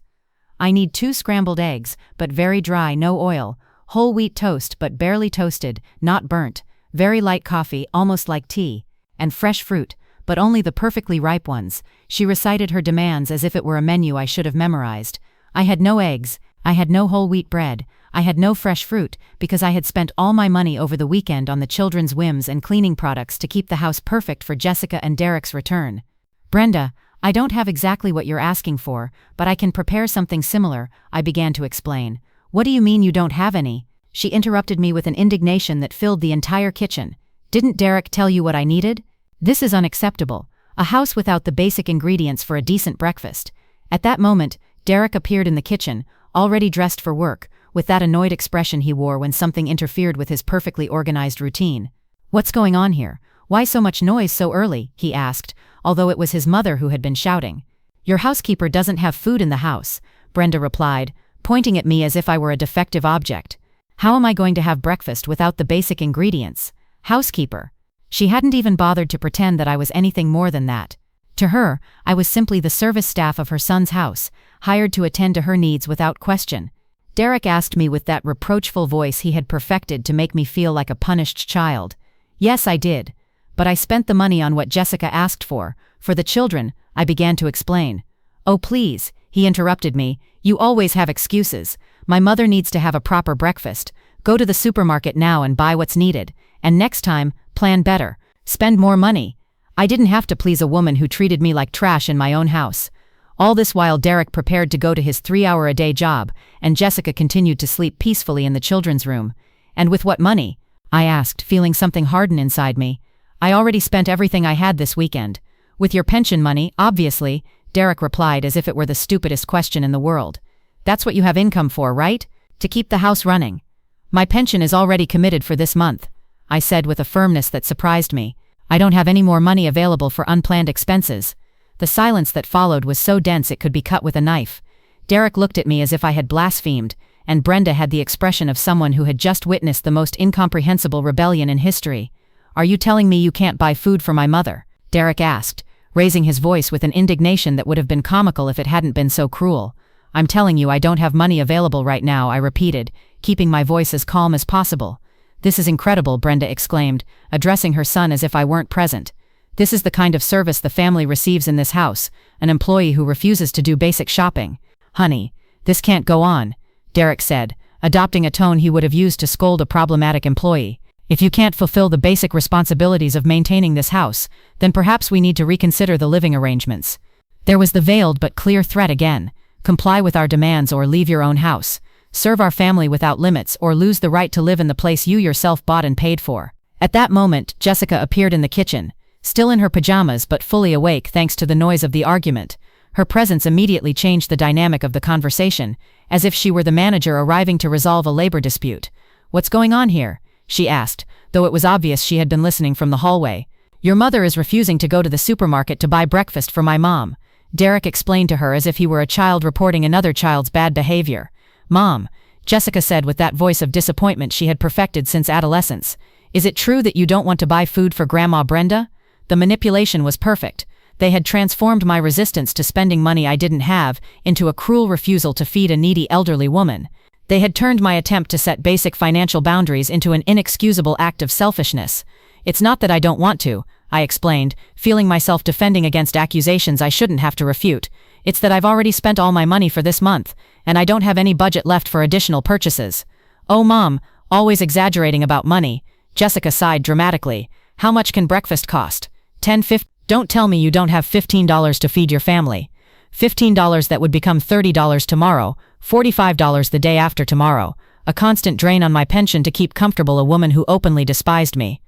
"I need 2 scrambled eggs, but very dry, no oil, whole wheat toast but barely toasted, not burnt, very light coffee, almost like tea, and fresh fruit, but only the perfectly ripe ones." She recited her demands as if it were a menu I should have memorized. I had no eggs, I had no whole wheat bread, I had no fresh fruit, because I had spent all my money over the weekend on the children's whims and cleaning products to keep the house perfect for Jessica and Derek's return. "Brenda, I don't have exactly what you're asking for, but I can prepare something similar," I began to explain. "What do you mean you don't have any?" She interrupted me with an indignation that filled the entire kitchen. "Didn't Derek tell you what I needed? This is unacceptable. A house without the basic ingredients for a decent breakfast." At that moment, Derek appeared in the kitchen, already dressed for work, with that annoyed expression he wore when something interfered with his perfectly organized routine. "What's going on here? Why so much noise so early?" he asked, although it was his mother who had been shouting. "Your housekeeper doesn't have food in the house," Brenda replied, pointing at me as if I were a defective object. "How am I going to have breakfast without the basic ingredients? Housekeeper." She hadn't even bothered to pretend that I was anything more than that. To her, I was simply the service staff of her son's house, hired to attend to her needs without question. Derek asked me with that reproachful voice he had perfected to make me feel like a punished child. Yes, I did. But I spent the money on what Jessica asked for the children, I began to explain. "Oh please," he interrupted me, "you always have excuses. My mother needs to have a proper breakfast. Go to the supermarket now and buy what's needed. And next time, plan better. Spend more money." I didn't have to please a woman who treated me like trash in my own house. All this while Derek prepared to go to his 3-hour-a-day job, and Jessica continued to sleep peacefully in the children's room. "And with what money?" I asked, feeling something harden inside me. "I already spent everything I had this weekend." "With your pension money, obviously," Derek replied as if it were the stupidest question in the world. "That's what you have income for, right? To keep the house running." "My pension is already committed for this month," I said with a firmness that surprised me. "I don't have any more money available for unplanned expenses." The silence that followed was so dense it could be cut with a knife. Derek looked at me as if I had blasphemed, and Brenda had the expression of someone who had just witnessed the most incomprehensible rebellion in history. "Are you telling me you can't buy food for my mother?" Derek asked, raising his voice with an indignation that would have been comical if it hadn't been so cruel. "I'm telling you I don't have money available right now," I repeated, keeping my voice as calm as possible. "This is incredible," Brenda exclaimed, addressing her son as if I weren't present. "This is the kind of service the family receives in this house, an employee who refuses to do basic shopping." "Honey, this can't go on," Derek said, adopting a tone he would have used to scold a problematic employee. "If you can't fulfill the basic responsibilities of maintaining this house, then perhaps we need to reconsider the living arrangements." There was the veiled but clear threat again. "Comply with our demands or leave your own house. Serve our family without limits or lose the right to live in the place you yourself bought and paid for." At that moment, Jessica appeared in the kitchen, still in her pajamas but fully awake thanks to the noise of the argument. Her presence immediately changed the dynamic of the conversation, as if she were the manager arriving to resolve a labor dispute. "What's going on here?" she asked, though it was obvious she had been listening from the hallway. "Your mother is refusing to go to the supermarket to buy breakfast for my mom," Derek explained to her as if he were a child reporting another child's bad behavior. "Mom," Jessica said with that voice of disappointment she had perfected since adolescence, "is it true that you don't want to buy food for Grandma Brenda?" The manipulation was perfect. They had transformed my resistance to spending money I didn't have into a cruel refusal to feed a needy elderly woman. They had turned my attempt to set basic financial boundaries into an inexcusable act of selfishness. "It's not that I don't want to," I explained, feeling myself defending against accusations I shouldn't have to refute. "It's that I've already spent all my money for this month, and I don't have any budget left for additional purchases." "Oh Mom, always exaggerating about money," Jessica sighed dramatically. "How much can breakfast cost? $10, $15? Don't tell me you don't have $15 to feed your family." $15 that would become $30 tomorrow, $45 the day after tomorrow, a constant drain on my pension to keep comfortable a woman who openly despised me.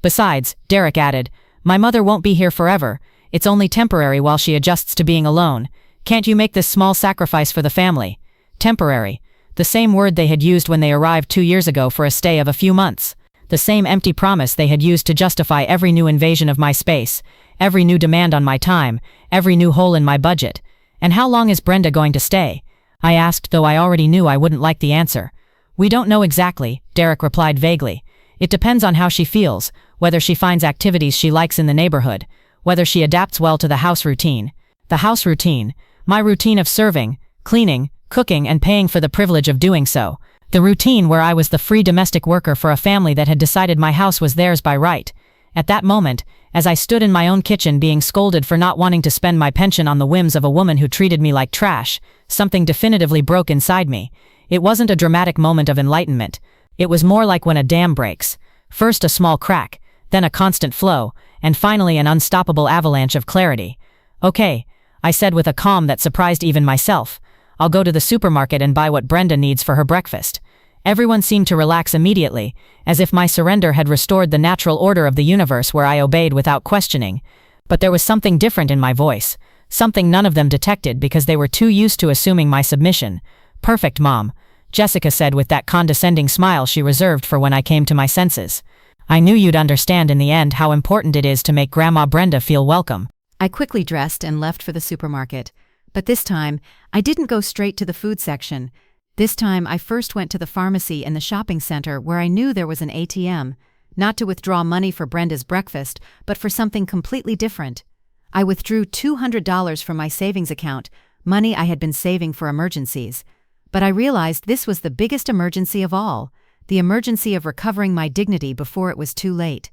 Besides, Derek added, my mother won't be here forever. It's only temporary while she adjusts to being alone. Can't you make this small sacrifice for the family? Temporary. The same word they had used when they arrived 2 years ago for a stay of a few months. The same empty promise they had used to justify every new invasion of my space, every new demand on my time, every new hole in my budget. And how long is Brenda going to stay? I asked, though I already knew I wouldn't like the answer. We don't know exactly, Derek replied vaguely. It depends on how she feels, whether she finds activities she likes in the neighborhood, whether she adapts well to the house routine. The house routine, my routine of serving, cleaning, cooking and paying for the privilege of doing so. The routine where I was the free domestic worker for a family that had decided my house was theirs by right. At that moment, as I stood in my own kitchen being scolded for not wanting to spend my pension on the whims of a woman who treated me like trash, something definitively broke inside me. It wasn't a dramatic moment of enlightenment. It was more like when a dam breaks. First a small crack, then a constant flow, and finally an unstoppable avalanche of clarity. Okay, I said with a calm that surprised even myself. I'll go to the supermarket and buy what Brenda needs for her breakfast. Everyone seemed to relax immediately, as if my surrender had restored the natural order of the universe where I obeyed without questioning. But there was something different in my voice, something none of them detected because they were too used to assuming my submission. Perfect, Mom, Jessica said with that condescending smile she reserved for when I came to my senses. I knew you'd understand in the end how important it is to make Grandma Brenda feel welcome. I quickly dressed and left for the supermarket. But this time, I didn't go straight to the food section. This time, I first went to the pharmacy and the shopping center where I knew there was an ATM, not to withdraw money for Brenda's breakfast, but for something completely different. I withdrew $200 from my savings account, money I had been saving for emergencies. But I realized this was the biggest emergency of all, the emergency of recovering my dignity before it was too late.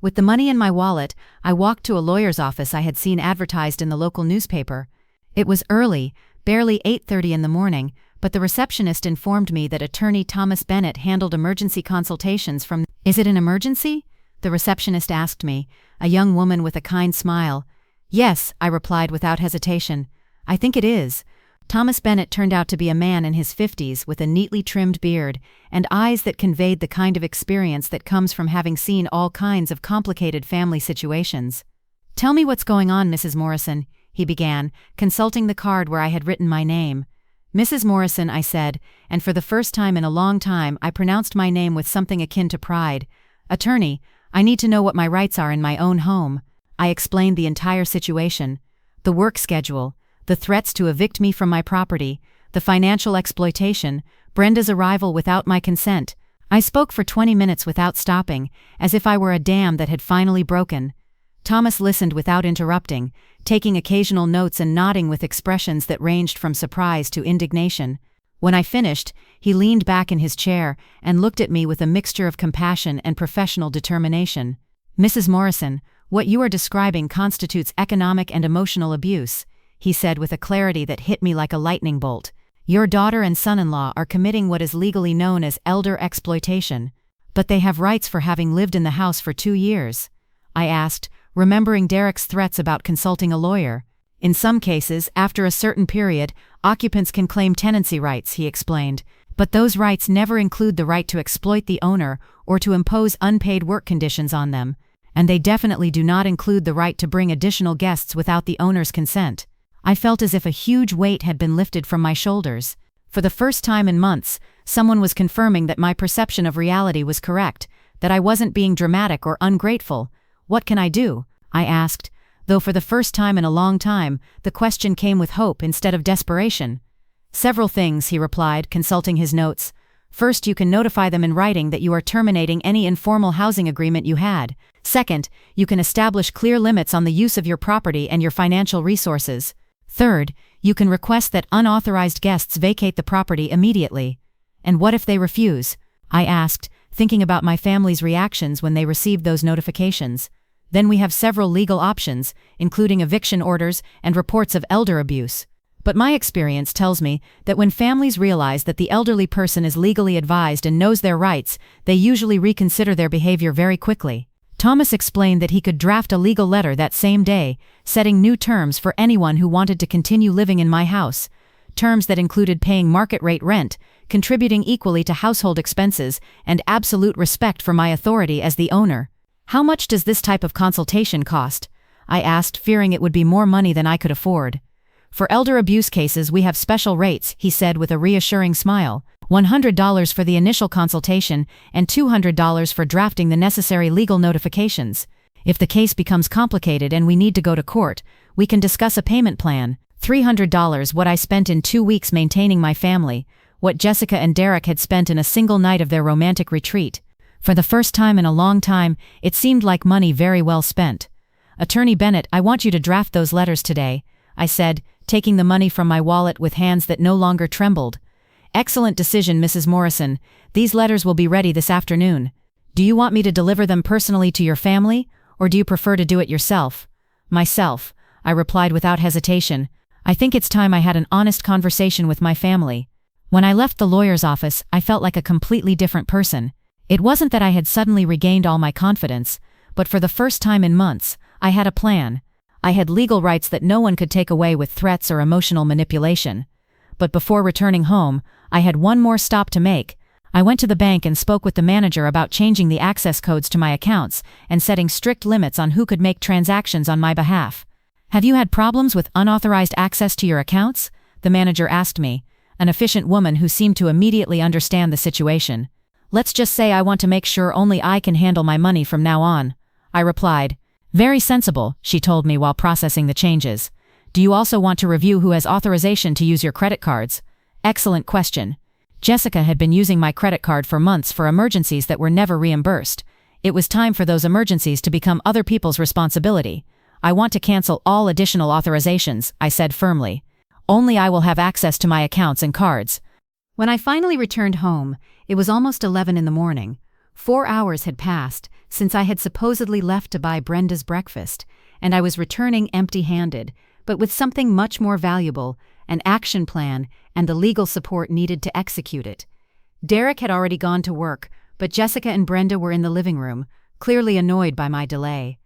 With the money in my wallet, I walked to a lawyer's office I had seen advertised in the local newspaper. It was early, barely 8:30 in the morning, but the receptionist informed me that attorney Thomas Bennett handled emergency consultations from— Is it an emergency? The receptionist asked me, a young woman with a kind smile. Yes, I replied without hesitation. I think it is. Thomas Bennett turned out to be a man in his 50s with a neatly trimmed beard and eyes that conveyed the kind of experience that comes from having seen all kinds of complicated family situations. Tell me what's going on, Mrs. Morrison, he began, consulting the card where I had written my name. Mrs. Morrison, I said, and for the first time in a long time I pronounced my name with something akin to pride. Attorney, I need to know what my rights are in my own home. I explained the entire situation. The work schedule, the threats to evict me from my property, the financial exploitation, Brenda's arrival without my consent. I spoke for 20 minutes without stopping, as if I were a dam that had finally broken. Thomas listened without interrupting, taking occasional notes and nodding with expressions that ranged from surprise to indignation. When I finished, he leaned back in his chair and looked at me with a mixture of compassion and professional determination. Mrs. Morrison, what you are describing constitutes economic and emotional abuse, he said with a clarity that hit me like a lightning bolt. Your daughter and son-in-law are committing what is legally known as elder exploitation. But they have rights for having lived in the house for 2 years. I asked, remembering Derek's threats about consulting a lawyer. In some cases, after a certain period, occupants can claim tenancy rights, he explained. But those rights never include the right to exploit the owner or to impose unpaid work conditions on them. And they definitely do not include the right to bring additional guests without the owner's consent. I felt as if a huge weight had been lifted from my shoulders. For the first time in months, someone was confirming that my perception of reality was correct, that I wasn't being dramatic or ungrateful. What can I do? I asked, though for the first time in a long time, the question came with hope instead of desperation. Several things, he replied, consulting his notes. First, you can notify them in writing that you are terminating any informal housing agreement you had. Second, you can establish clear limits on the use of your property and your financial resources. Third, you can request that unauthorized guests vacate the property immediately. And what if they refuse? I asked, thinking about my family's reactions when they received those notifications. Then we have several legal options, including eviction orders and reports of elder abuse. But my experience tells me that when families realize that the elderly person is legally advised and knows their rights, they usually reconsider their behavior very quickly. Thomas explained that he could draft a legal letter that same day, setting new terms for anyone who wanted to continue living in my house. Terms that included paying market-rate rent, contributing equally to household expenses, and absolute respect for my authority as the owner. "How much does this type of consultation cost?" I asked, fearing it would be more money than I could afford. "For elder abuse cases we have special rates," he said with a reassuring smile. $100 for the initial consultation and $200 for drafting the necessary legal notifications. If the case becomes complicated and we need to go to court, we can discuss a payment plan. $300 what I spent in 2 weeks maintaining my family, what Jessica and Derek had spent in a single night of their romantic retreat. For the first time in a long time, it seemed like money very well spent. "Attorney Bennett, I want you to draft those letters today," I said, taking the money from my wallet with hands that no longer trembled. "Excellent decision, Mrs. Morrison. These letters will be ready this afternoon. Do you want me to deliver them personally to your family, or do you prefer to do it yourself?" "Myself," I replied without hesitation. "I think it's time I had an honest conversation with my family." When I left the lawyer's office, I felt like a completely different person. It wasn't that I had suddenly regained all my confidence, but for the first time in months, I had a plan. I had legal rights that no one could take away with threats or emotional manipulation. But before returning home, I had one more stop to make. I went to the bank and spoke with the manager about changing the access codes to my accounts and setting strict limits on who could make transactions on my behalf. "Have you had problems with unauthorized access to your accounts?" the manager asked me, an efficient woman who seemed to immediately understand the situation. "Let's just say I want to make sure only I can handle my money from now on," I replied. "Very sensible," she told me while processing the changes. "Do you also want to review who has authorization to use your credit cards?" "Excellent question." Jessica had been using my credit card for months for emergencies that were never reimbursed. It was time for those emergencies to become other people's responsibility. "I want to cancel all additional authorizations," I said firmly. "Only I will have access to my accounts and cards." When I finally returned home, it was almost 11 in the morning. 4 hours had passed since I had supposedly left to buy Brenda's breakfast, and I was returning empty-handed, but with something much more valuable, an action plan and the legal support needed to execute it. Derek had already gone to work, but Jessica and Brenda were in the living room, clearly annoyed by my delay.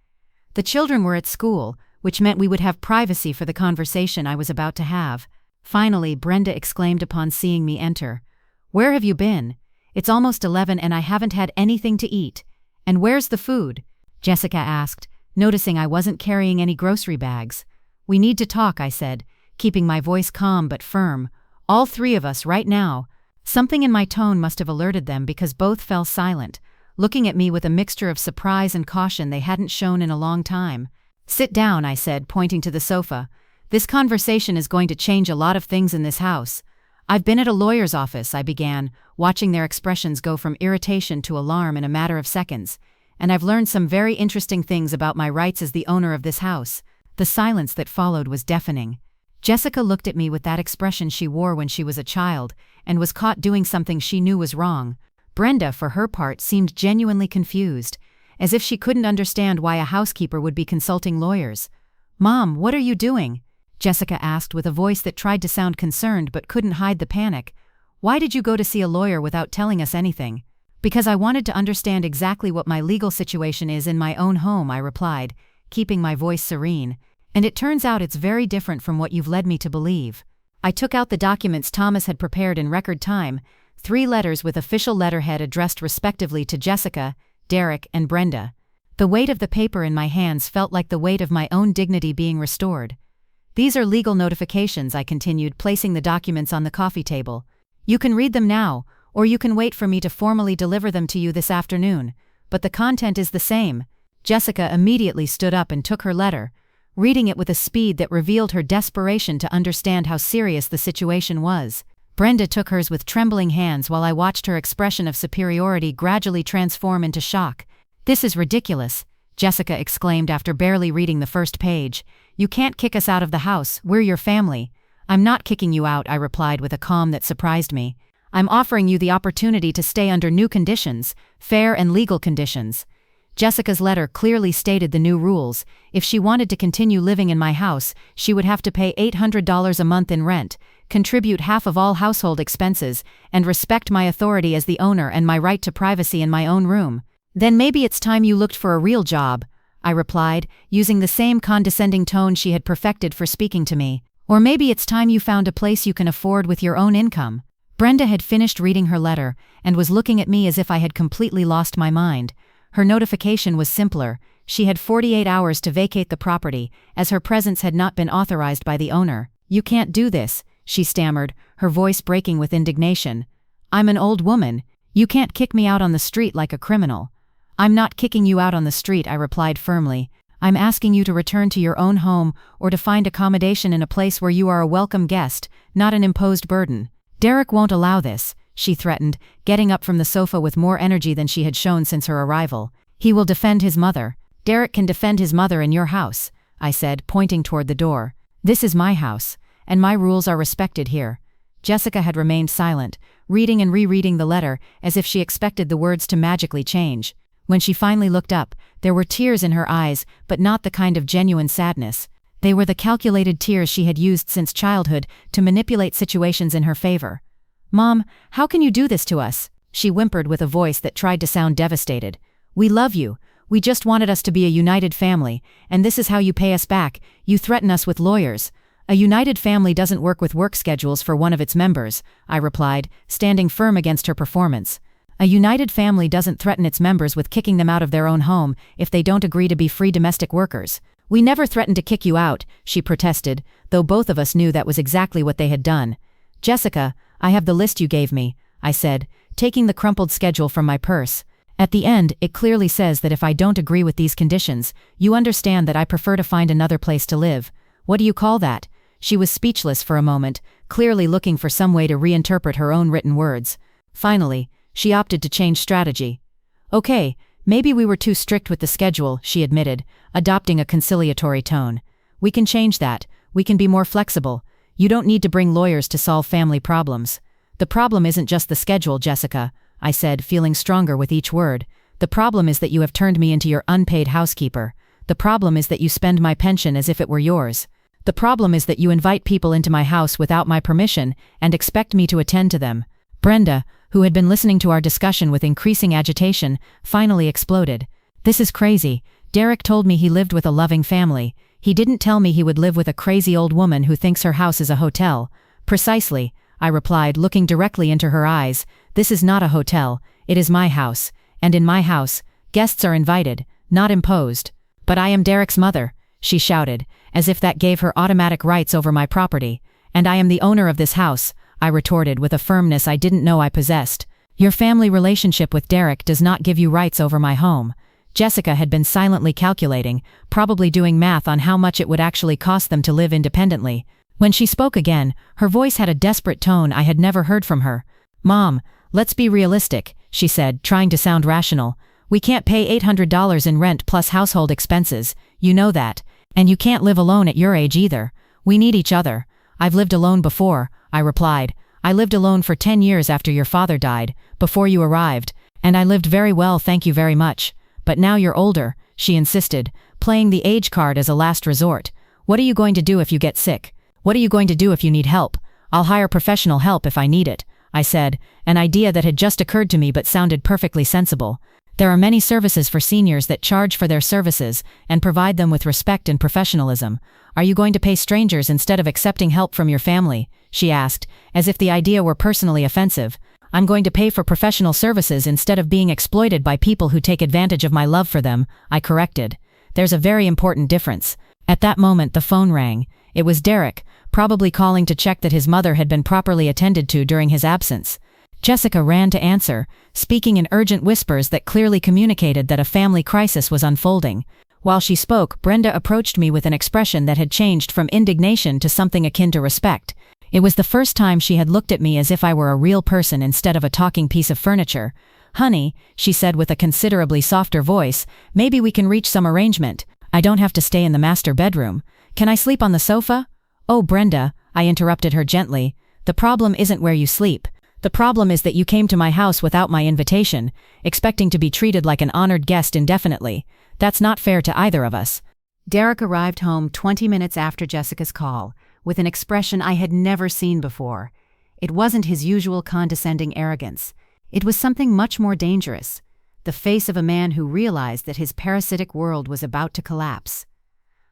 The children were at school, which meant we would have privacy for the conversation I was about to have. Finally, Brenda exclaimed upon seeing me enter. "Where have you been? It's almost 11 and I haven't had anything to eat. And where's the food?" Jessica asked, noticing I wasn't carrying any grocery bags. "We need to talk," I said, keeping my voice calm but firm. "All three of us right now." Something in my tone must have alerted them because both fell silent, looking at me with a mixture of surprise and caution they hadn't shown in a long time. "Sit down," I said, pointing to the sofa. "This conversation is going to change a lot of things in this house." "I've been at a lawyer's office," I began, watching their expressions go from irritation to alarm in a matter of seconds. "And I've learned some very interesting things about my rights as the owner of this house." The silence that followed was deafening. Jessica looked at me with that expression she wore when she was a child, and was caught doing something she knew was wrong. Brenda, for her part, seemed genuinely confused, as if she couldn't understand why a housekeeper would be consulting lawyers. "Mom, what are you doing?" Jessica asked with a voice that tried to sound concerned but couldn't hide the panic. "Why did you go to see a lawyer without telling us anything?" "Because I wanted to understand exactly what my legal situation is in my own home," I replied, keeping my voice serene. "And it turns out it's very different from what you've led me to believe." I took out the documents Thomas had prepared in record time, 3 letters with official letterhead addressed respectively to Jessica, Derek, and Brenda. The weight of the paper in my hands felt like the weight of my own dignity being restored. "These are legal notifications," I continued, placing the documents on the coffee table. "You can read them now, or you can wait for me to formally deliver them to you this afternoon, but the content is the same." Jessica immediately stood up and took her letter, reading it with a speed that revealed her desperation to understand how serious the situation was. Brenda took hers with trembling hands while I watched her expression of superiority gradually transform into shock. "This is ridiculous," Jessica exclaimed after barely reading the first page. "You can't kick us out of the house, we're your family." "I'm not kicking you out," I replied with a calm that surprised me. "I'm offering you the opportunity to stay under new conditions, fair and legal conditions." Jessica's letter clearly stated the new rules. If she wanted to continue living in my house, she would have to pay $800 a month in rent, contribute half of all household expenses, and respect my authority as the owner and my right to privacy in my own room. Then maybe it's time you looked for a real job, I replied, using the same condescending tone she had perfected for speaking to me. Or maybe it's time you found a place you can afford with your own income. Brenda had finished reading her letter and was looking at me as if I had completely lost my mind. Her notification was simpler. She had 48 hours to vacate the property, as her presence had not been authorized by the owner. "You can't do this," she stammered, her voice breaking with indignation. "I'm an old woman. You can't kick me out on the street like a criminal." "I'm not kicking you out on the street," I replied firmly. "I'm asking you to return to your own home or to find accommodation in a place where you are a welcome guest, not an imposed burden." "Derek won't allow this," she threatened, getting up from the sofa with more energy than she had shown since her arrival. "He will defend his mother." "Derek can defend his mother in your house," I said, pointing toward the door. "This is my house, and my rules are respected here." Jessica had remained silent, reading and rereading the letter as if she expected the words to magically change. When she finally looked up, there were tears in her eyes, but not the kind of genuine sadness. They were the calculated tears she had used since childhood to manipulate situations in her favor. "Mom, how can you do this to us?" she whimpered with a voice that tried to sound devastated. "We love you. We just wanted us to be a united family, and this is how you pay us back. You threaten us with lawyers." "A united family doesn't work with work schedules for one of its members," I replied, standing firm against her performance. "A united family doesn't threaten its members with kicking them out of their own home if they don't agree to be free domestic workers." "We never threatened to kick you out," she protested, though both of us knew that was exactly what they had done. "Jessica, I have the list you gave me," I said, taking the crumpled schedule from my purse. "At the end, it clearly says that if I don't agree with these conditions, you understand that I prefer to find another place to live. What do you call that?" She was speechless for a moment, clearly looking for some way to reinterpret her own written words. Finally, she opted to change strategy. "Okay, maybe we were too strict with the schedule," she admitted, adopting a conciliatory tone. "We can change that. We can be more flexible. You don't need to bring lawyers to solve family problems." "The problem isn't just the schedule, Jessica," I said, feeling stronger with each word. "The problem is that you have turned me into your unpaid housekeeper. The problem is that you spend my pension as if it were yours. The problem is that you invite people into my house without my permission and expect me to attend to them." Brenda, who had been listening to our discussion with increasing agitation, finally exploded. "This is crazy. Derek told me he lived with a loving family. He didn't tell me he would live with a crazy old woman who thinks her house is a hotel." "Precisely," I replied, looking directly into her eyes. "This is not a hotel. It is my house. And in my house, guests are invited, not imposed." "But I am Derek's mother," she shouted, as if that gave her automatic rights over my property. "And I am the owner of this house," I retorted with a firmness I didn't know I possessed. "Your family relationship with Derek does not give you rights over my home." Jessica had been silently calculating, probably doing math on how much it would actually cost them to live independently. When she spoke again, her voice had a desperate tone I had never heard from her. "Mom, let's be realistic," she said, trying to sound rational. "We can't pay $800 in rent plus household expenses. You know that. And you can't live alone at your age either. We need each other." "I've lived alone before," I replied. "I lived alone for 10 years after your father died, before you arrived, and I lived very well, thank you very much. But now you're older," she insisted, playing the age card as a last resort. "What are you going to do if you get sick? What are you going to do if you need help?" "I'll hire professional help if I need it," I said, an idea that had just occurred to me but sounded perfectly sensible. "There are many services for seniors that charge for their services and provide them with respect and professionalism. Are you going to pay strangers instead of accepting help from your family?" she asked, as if the idea were personally offensive. "I'm going to pay for professional services instead of being exploited by people who take advantage of my love for them," I corrected. "There's a very important difference." At that moment the phone rang. It was Derek, probably calling to check that his mother had been properly attended to during his absence. Jessica ran to answer, speaking in urgent whispers that clearly communicated that a family crisis was unfolding. While she spoke, Brenda approached me with an expression that had changed from indignation to something akin to respect. It was the first time she had looked at me as if I were a real person instead of a talking piece of furniture. "Honey," she said with a considerably softer voice, "maybe we can reach some arrangement. I don't have to stay in the master bedroom. Can I sleep on the sofa?" "Oh, Brenda," I interrupted her gently, "the problem isn't where you sleep. The problem is that you came to my house without my invitation, expecting to be treated like an honored guest indefinitely. That's not fair to either of us." Derek arrived home 20 minutes after Jessica's call, with an expression I had never seen before. It wasn't his usual condescending arrogance. It was something much more dangerous. the face of a man who realized that his parasitic world was about to collapse.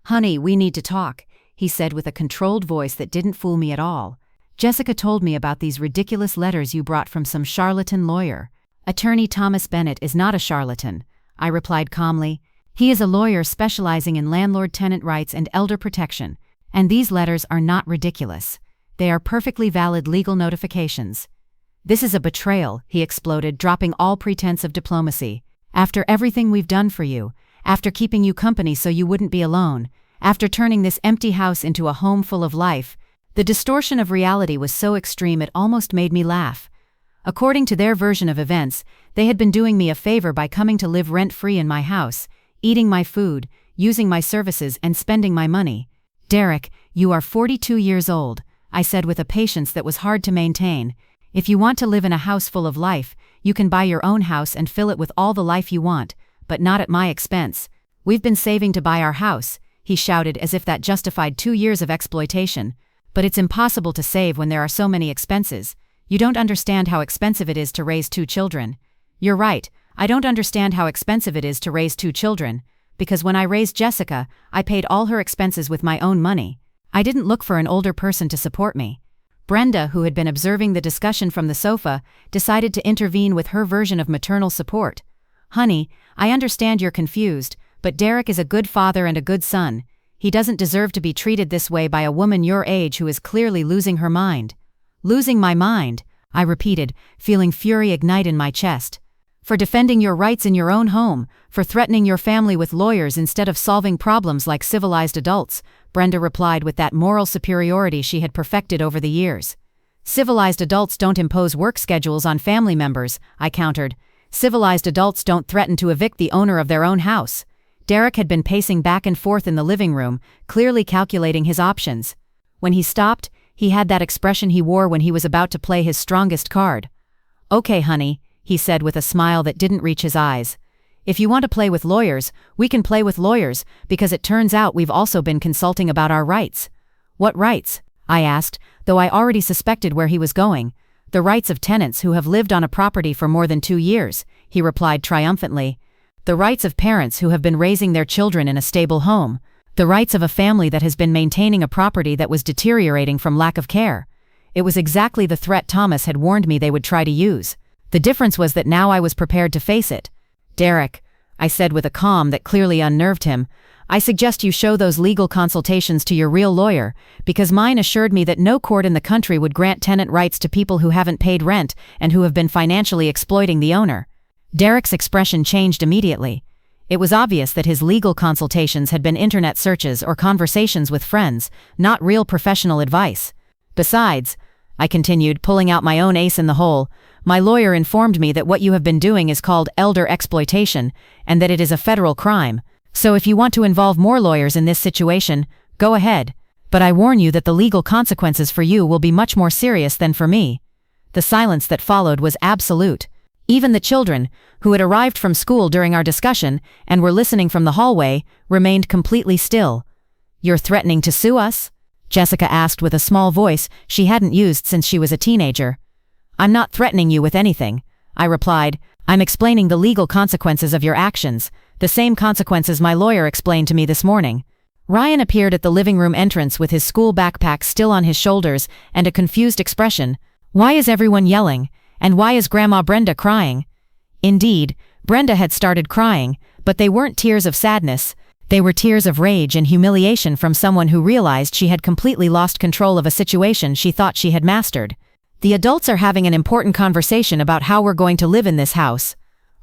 "Honey, we need to talk," he said with a controlled voice that didn't fool me at all. "Jessica told me about these ridiculous letters you brought from some charlatan lawyer." "Attorney Thomas Bennett is not a charlatan," I replied calmly. "He is a lawyer specializing in landlord-tenant rights and elder protection, and these letters are not ridiculous. They are perfectly valid legal notifications." "This is a betrayal," he exploded, dropping all pretense of diplomacy. "After everything we've done for you, after keeping you company so you wouldn't be alone, after turning this empty house into a home full of life." The distortion of reality was so extreme it almost made me laugh. According to their version of events, they had been doing me a favor by coming to live rent-free in my house, eating my food, using my services, and spending my money. "Derek, you are 42 years old," I said with a patience that was hard to maintain. "If you want to live in a house full of life, you can buy your own house and fill it with all the life you want, but not at my expense. We've been saving to buy our house," he shouted as if that justified 2 years of exploitation. "But it's impossible to save when there are so many expenses. You don't understand how expensive it is to raise 2 children." "You're right, I don't understand how expensive it is to raise 2 children, because when I raised Jessica, I paid all her expenses with my own money. I didn't look for an older person to support me." Brenda, who had been observing the discussion from the sofa, decided to intervene with her version of maternal support. "Honey, I understand you're confused, but Derek is a good father and a good son. He doesn't deserve to be treated this way by a woman your age who is clearly losing her mind." "Losing my mind," I repeated, feeling fury ignite in my chest. "For defending your rights in your own home, for threatening your family with lawyers instead of solving problems like civilized adults," Brenda replied with that moral superiority she had perfected over the years. "Civilized adults don't impose work schedules on family members," I countered. "Civilized adults don't threaten to evict the owner of their own house." Derek had been pacing back and forth in the living room, clearly calculating his options. When he stopped, he had that expression he wore when he was about to play his strongest card. "Okay, honey," he said with a smile that didn't reach his eyes. "If you want to play with lawyers, we can play with lawyers, because it turns out we've also been consulting about our rights." "What rights?" I asked, though I already suspected where he was going. "The rights of tenants who have lived on a property for more than 2 years," he replied triumphantly. "The rights of parents who have been raising their children in a stable home. The rights of a family that has been maintaining a property that was deteriorating from lack of care." It was exactly the threat Thomas had warned me they would try to use. The difference was that now I was prepared to face it. "Derek," I said with a calm that clearly unnerved him, "I suggest you show those legal consultations to your real lawyer, because mine assured me that no court in the country would grant tenant rights to people who haven't paid rent and who have been financially exploiting the owner." Derek's expression changed immediately. It was obvious that his legal consultations had been internet searches or conversations with friends, not real professional advice. "Besides," I continued, pulling out my own ace in the hole, "my lawyer informed me that what you have been doing is called elder exploitation, and that it is a federal crime. So if you want to involve more lawyers in this situation, go ahead. But I warn you that the legal consequences for you will be much more serious than for me." The silence that followed was absolute. Even the children, who had arrived from school during our discussion and were listening from the hallway, remained completely still. "You're threatening to sue us?" Jessica asked with a small voice she hadn't used since she was a teenager. "I'm not threatening you with anything," I replied. "I'm explaining the legal consequences of your actions, the same consequences my lawyer explained to me this morning." Ryan appeared at the living room entrance with his school backpack still on his shoulders and a confused expression. "Why is everyone yelling? And why is Grandma Brenda crying?" Indeed, Brenda had started crying, but they weren't tears of sadness. They were tears of rage and humiliation from someone who realized she had completely lost control of a situation she thought she had mastered. "The adults are having an important conversation about how we're going to live in this house."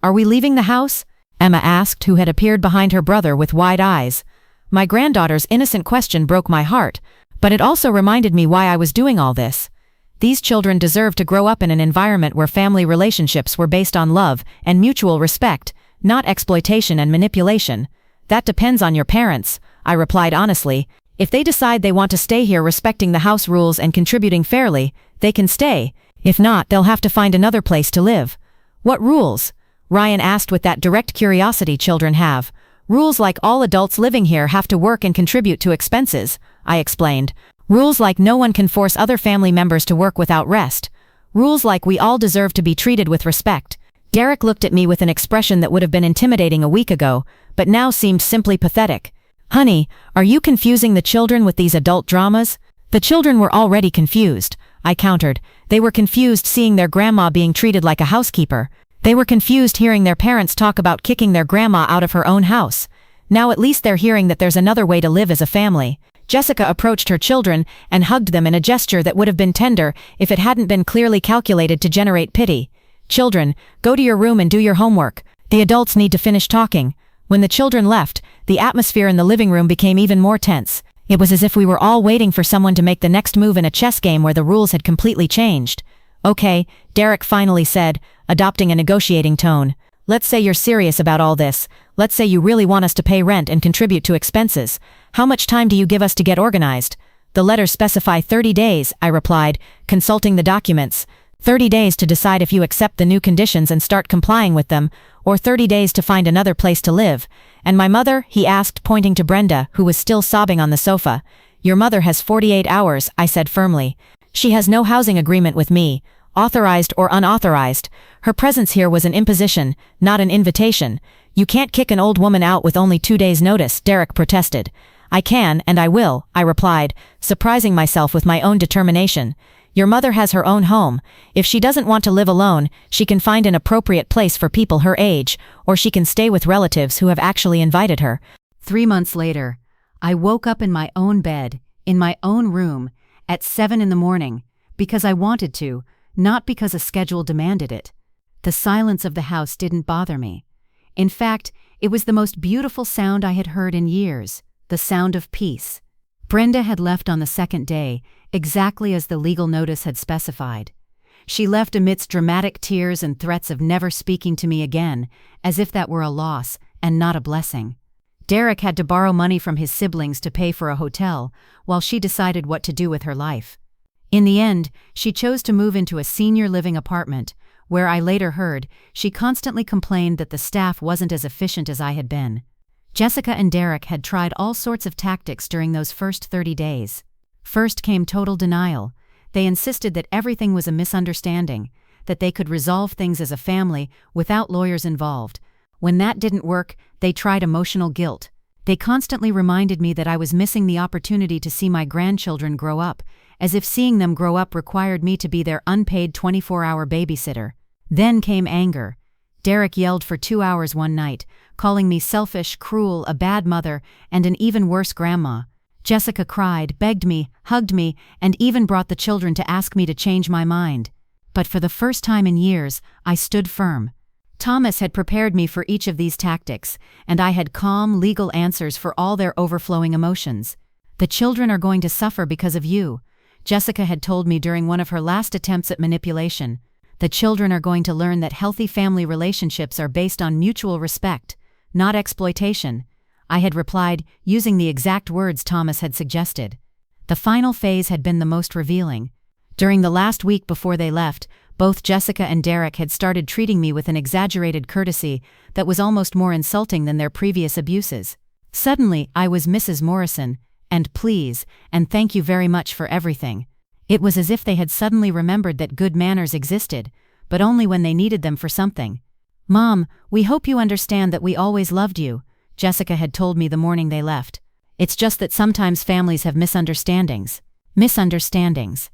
"Are we leaving the house?" Emma asked, who had appeared behind her brother with wide eyes. My granddaughter's innocent question broke my heart, but it also reminded me why I was doing all this. These children deserve to grow up in an environment where family relationships were based on love and mutual respect, not exploitation and manipulation. "That depends on your parents," I replied honestly. "If they decide they want to stay here respecting the house rules and contributing fairly, they can stay. If not, they'll have to find another place to live." "What rules?" Ryan asked with that direct curiosity children have. "Rules like all adults living here have to work and contribute to expenses," I explained. "Rules like no one can force other family members to work without rest. Rules like we all deserve to be treated with respect." Derek looked at me with an expression that would have been intimidating a week ago, but now seemed simply pathetic. Honey, are you confusing the children with these adult dramas? The children were already confused, I countered. They were confused seeing their grandma being treated like a housekeeper. They were confused hearing their parents talk about kicking their grandma out of her own house. Now at least they're hearing that there's another way to live as a family. Jessica approached her children and hugged them in a gesture that would have been tender if it hadn't been clearly calculated to generate pity. Children, go to your room and do your homework. The adults need to finish talking. When the children left, the atmosphere in the living room became even more tense. It was as if we were all waiting for someone to make the next move in a chess game where the rules had completely changed. Okay, Derek finally said, adopting a negotiating tone. Let's say you're serious about all this. Let's say you really want us to pay rent and contribute to expenses. How much time do you give us to get organized? The letters specify 30 days, I replied, consulting the documents. 30 days to decide if you accept the new conditions and start complying with them, or 30 days to find another place to live. And my mother? He asked, pointing to Brenda, who was still sobbing on the sofa. Your mother has 48 hours, I said firmly. She has no housing agreement with me, authorized or unauthorized. Her presence here was an imposition, not an invitation. You can't kick an old woman out with only 2 days' notice, Derek protested. I can, and I will, I replied, surprising myself with my own determination. Your mother has her own home. If she doesn't want to live alone, she can find an appropriate place for people her age, or she can stay with relatives who have actually invited her. 3 months later, I woke up in my own bed, in my own room, at 7 in the morning, because I wanted to, not because a schedule demanded it. The silence of the house didn't bother me. In fact, it was the most beautiful sound I had heard in years, the sound of peace. Brenda had left on the second day, exactly as the legal notice had specified. She left amidst dramatic tears and threats of never speaking to me again, as if that were a loss and not a blessing. Derek had to borrow money from his siblings to pay for a hotel, while she decided what to do with her life. In the end, she chose to move into a senior living apartment, where I later heard she constantly complained that the staff wasn't as efficient as I had been. Jessica and Derek had tried all sorts of tactics during those first 30 days. First came total denial. They insisted that everything was a misunderstanding, that they could resolve things as a family without lawyers involved. When that didn't work, they tried emotional guilt. They constantly reminded me that I was missing the opportunity to see my grandchildren grow up, as if seeing them grow up required me to be their unpaid 24-hour babysitter. Then came anger. Derek yelled for 2 hours one night, calling me selfish, cruel, a bad mother, and an even worse grandma. Jessica cried, begged me, hugged me, and even brought the children to ask me to change my mind. But for the first time in years, I stood firm. Thomas had prepared me for each of these tactics, and I had calm, legal answers for all their overflowing emotions. The children are going to suffer because of you, Jessica had told me during one of her last attempts at manipulation. The children are going to learn that healthy family relationships are based on mutual respect, not exploitation. I had replied, using the exact words Thomas had suggested. The final phase had been the most revealing. During the last week before they left, both Jessica and Derek had started treating me with an exaggerated courtesy that was almost more insulting than their previous abuses. Suddenly, I was Mrs. Morrison, and please, and thank you very much for everything. It was as if they had suddenly remembered that good manners existed, but only when they needed them for something. Mom, we hope you understand that we always loved you, Jessica had told me the morning they left. It's just that sometimes families have misunderstandings. Misunderstandings.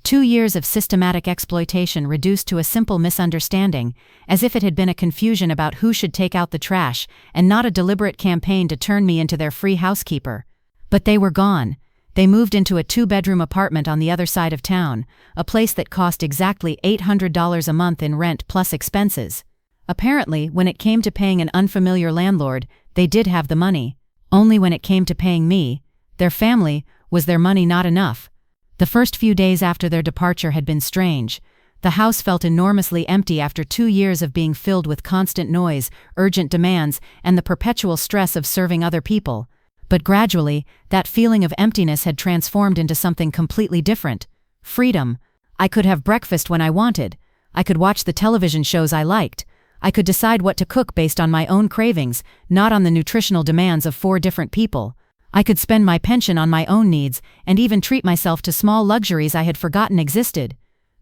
2 years of systematic exploitation reduced to a simple misunderstanding, as if it had been a confusion about who should take out the trash, and not a deliberate campaign to turn me into their free housekeeper. But they were gone. They moved into a 2-bedroom apartment on the other side of town, a place that cost exactly $800 a month in rent plus expenses. Apparently, when it came to paying an unfamiliar landlord, they did have the money. Only when it came to paying me, their family, was their money not enough. The first few days after their departure had been strange. The house felt enormously empty after 2 years of being filled with constant noise, urgent demands, and the perpetual stress of serving other people. But gradually, that feeling of emptiness had transformed into something completely different. Freedom. I could have breakfast when I wanted. I could watch the television shows I liked. I could decide what to cook based on my own cravings, not on the nutritional demands of 4 different people. I could spend my pension on my own needs, and even treat myself to small luxuries I had forgotten existed.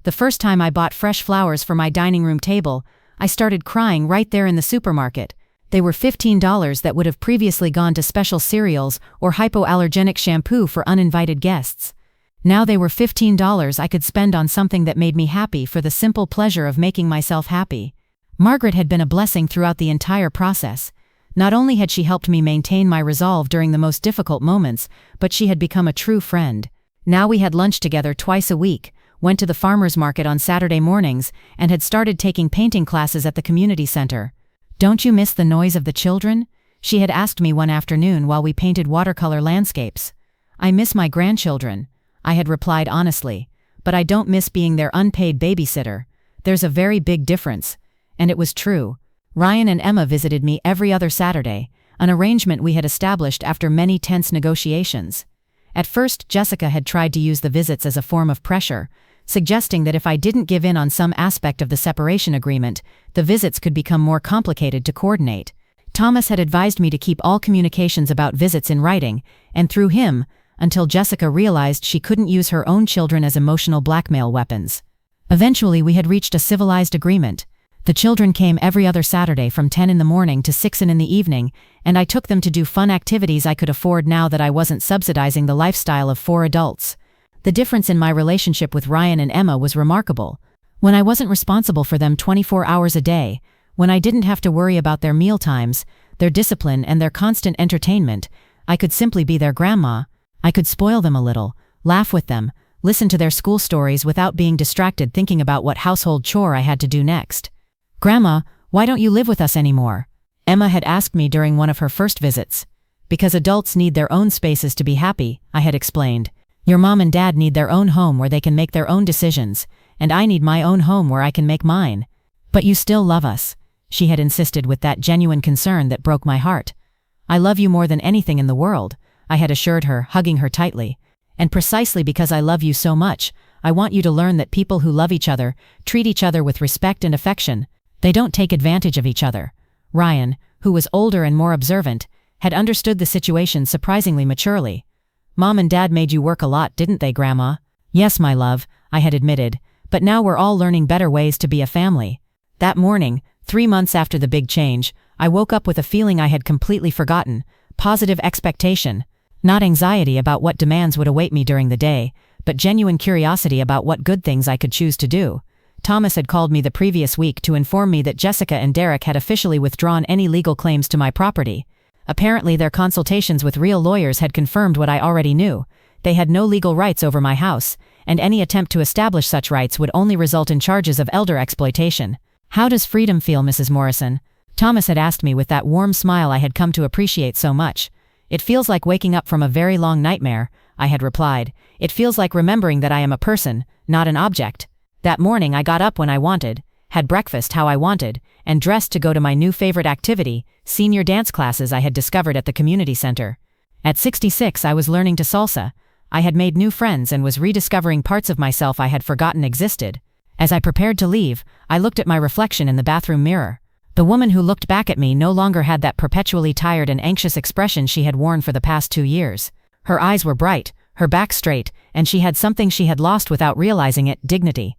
The first time I bought fresh flowers for my dining room table, I started crying right there in the supermarket. They were $15 that would have previously gone to special cereals or hypoallergenic shampoo for uninvited guests. Now they were $15 I could spend on something that made me happy for the simple pleasure of making myself happy. Margaret had been a blessing throughout the entire process. Not only had she helped me maintain my resolve during the most difficult moments, but she had become a true friend. Now we had lunch together twice a week, went to the farmer's market on Saturday mornings, and had started taking painting classes at the community center. "Don't you miss the noise of the children?" she had asked me one afternoon while we painted watercolor landscapes. "I miss my grandchildren," I had replied honestly, "but I don't miss being their unpaid babysitter. There's a very big difference." And it was true. Ryan and Emma visited me every other Saturday, an arrangement we had established after many tense negotiations. At first, Jessica had tried to use the visits as a form of pressure, suggesting that if I didn't give in on some aspect of the separation agreement, the visits could become more complicated to coordinate. Thomas had advised me to keep all communications about visits in writing, and through him, until Jessica realized she couldn't use her own children as emotional blackmail weapons. Eventually, we had reached a civilized agreement. The children came every other Saturday from 10 in the morning to 6 in the evening, and I took them to do fun activities I could afford now that I wasn't subsidizing the lifestyle of 4 adults. The difference in my relationship with Ryan and Emma was remarkable. When I wasn't responsible for them 24 hours a day, when I didn't have to worry about their meal times, their discipline, and their constant entertainment, I could simply be their grandma. I could spoil them a little, laugh with them, listen to their school stories without being distracted thinking about what household chore I had to do next. "Grandma, why don't you live with us anymore?" Emma had asked me during one of her first visits. "Because adults need their own spaces to be happy," I had explained. "Your mom and dad need their own home where they can make their own decisions, and I need my own home where I can make mine." "But you still love us," she had insisted with that genuine concern that broke my heart. "I love you more than anything in the world," I had assured her, hugging her tightly. "And precisely because I love you so much, I want you to learn that people who love each other treat each other with respect and affection. They don't take advantage of each other." Ryan, who was older and more observant, had understood the situation surprisingly maturely. "Mom and Dad made you work a lot, didn't they, Grandma?" "Yes, my love," I had admitted, "but now we're all learning better ways to be a family." That morning, 3 months after the big change, I woke up with a feeling I had completely forgotten, positive expectation. Not anxiety about what demands would await me during the day, but genuine curiosity about what good things I could choose to do. Thomas had called me the previous week to inform me that Jessica and Derek had officially withdrawn any legal claims to my property. Apparently, their consultations with real lawyers had confirmed what I already knew. They had no legal rights over my house, and any attempt to establish such rights would only result in charges of elder exploitation. "How does freedom feel, Mrs. Morrison?" Thomas had asked me with that warm smile I had come to appreciate so much. "It feels like waking up from a very long nightmare," I had replied. "It feels like remembering that I am a person, not an object." That morning I got up when I wanted, had breakfast how I wanted, and dressed to go to my new favorite activity, senior dance classes I had discovered at the community center. At 66 I was learning to salsa. I had made new friends and was rediscovering parts of myself I had forgotten existed. As I prepared to leave, I looked at my reflection in the bathroom mirror. The woman who looked back at me no longer had that perpetually tired and anxious expression she had worn for the past 2 years. Her eyes were bright, her back straight, and she had something she had lost without realizing it, dignity.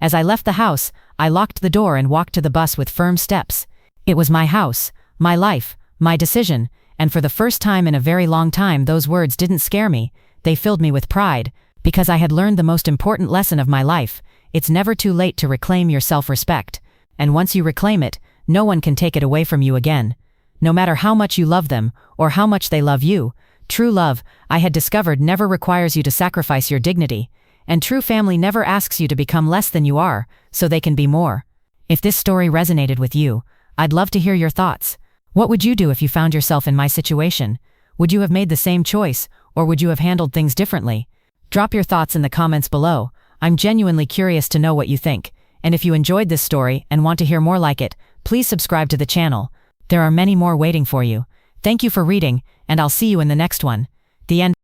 As I left the house, I locked the door and walked to the bus with firm steps. It was my house, my life, my decision, and for the first time in a very long time those words didn't scare me, they filled me with pride, because I had learned the most important lesson of my life: it's never too late to reclaim your self-respect. And once you reclaim it, no one can take it away from you again. No matter how much you love them, or how much they love you, true love, I had discovered, never requires you to sacrifice your dignity. And true family never asks you to become less than you are, so they can be more. If this story resonated with you, I'd love to hear your thoughts. What would you do if you found yourself in my situation? Would you have made the same choice, or would you have handled things differently? Drop your thoughts in the comments below. I'm genuinely curious to know what you think. And if you enjoyed this story and want to hear more like it, please subscribe to the channel. There are many more waiting for you. Thank you for reading, and I'll see you in the next one. The end.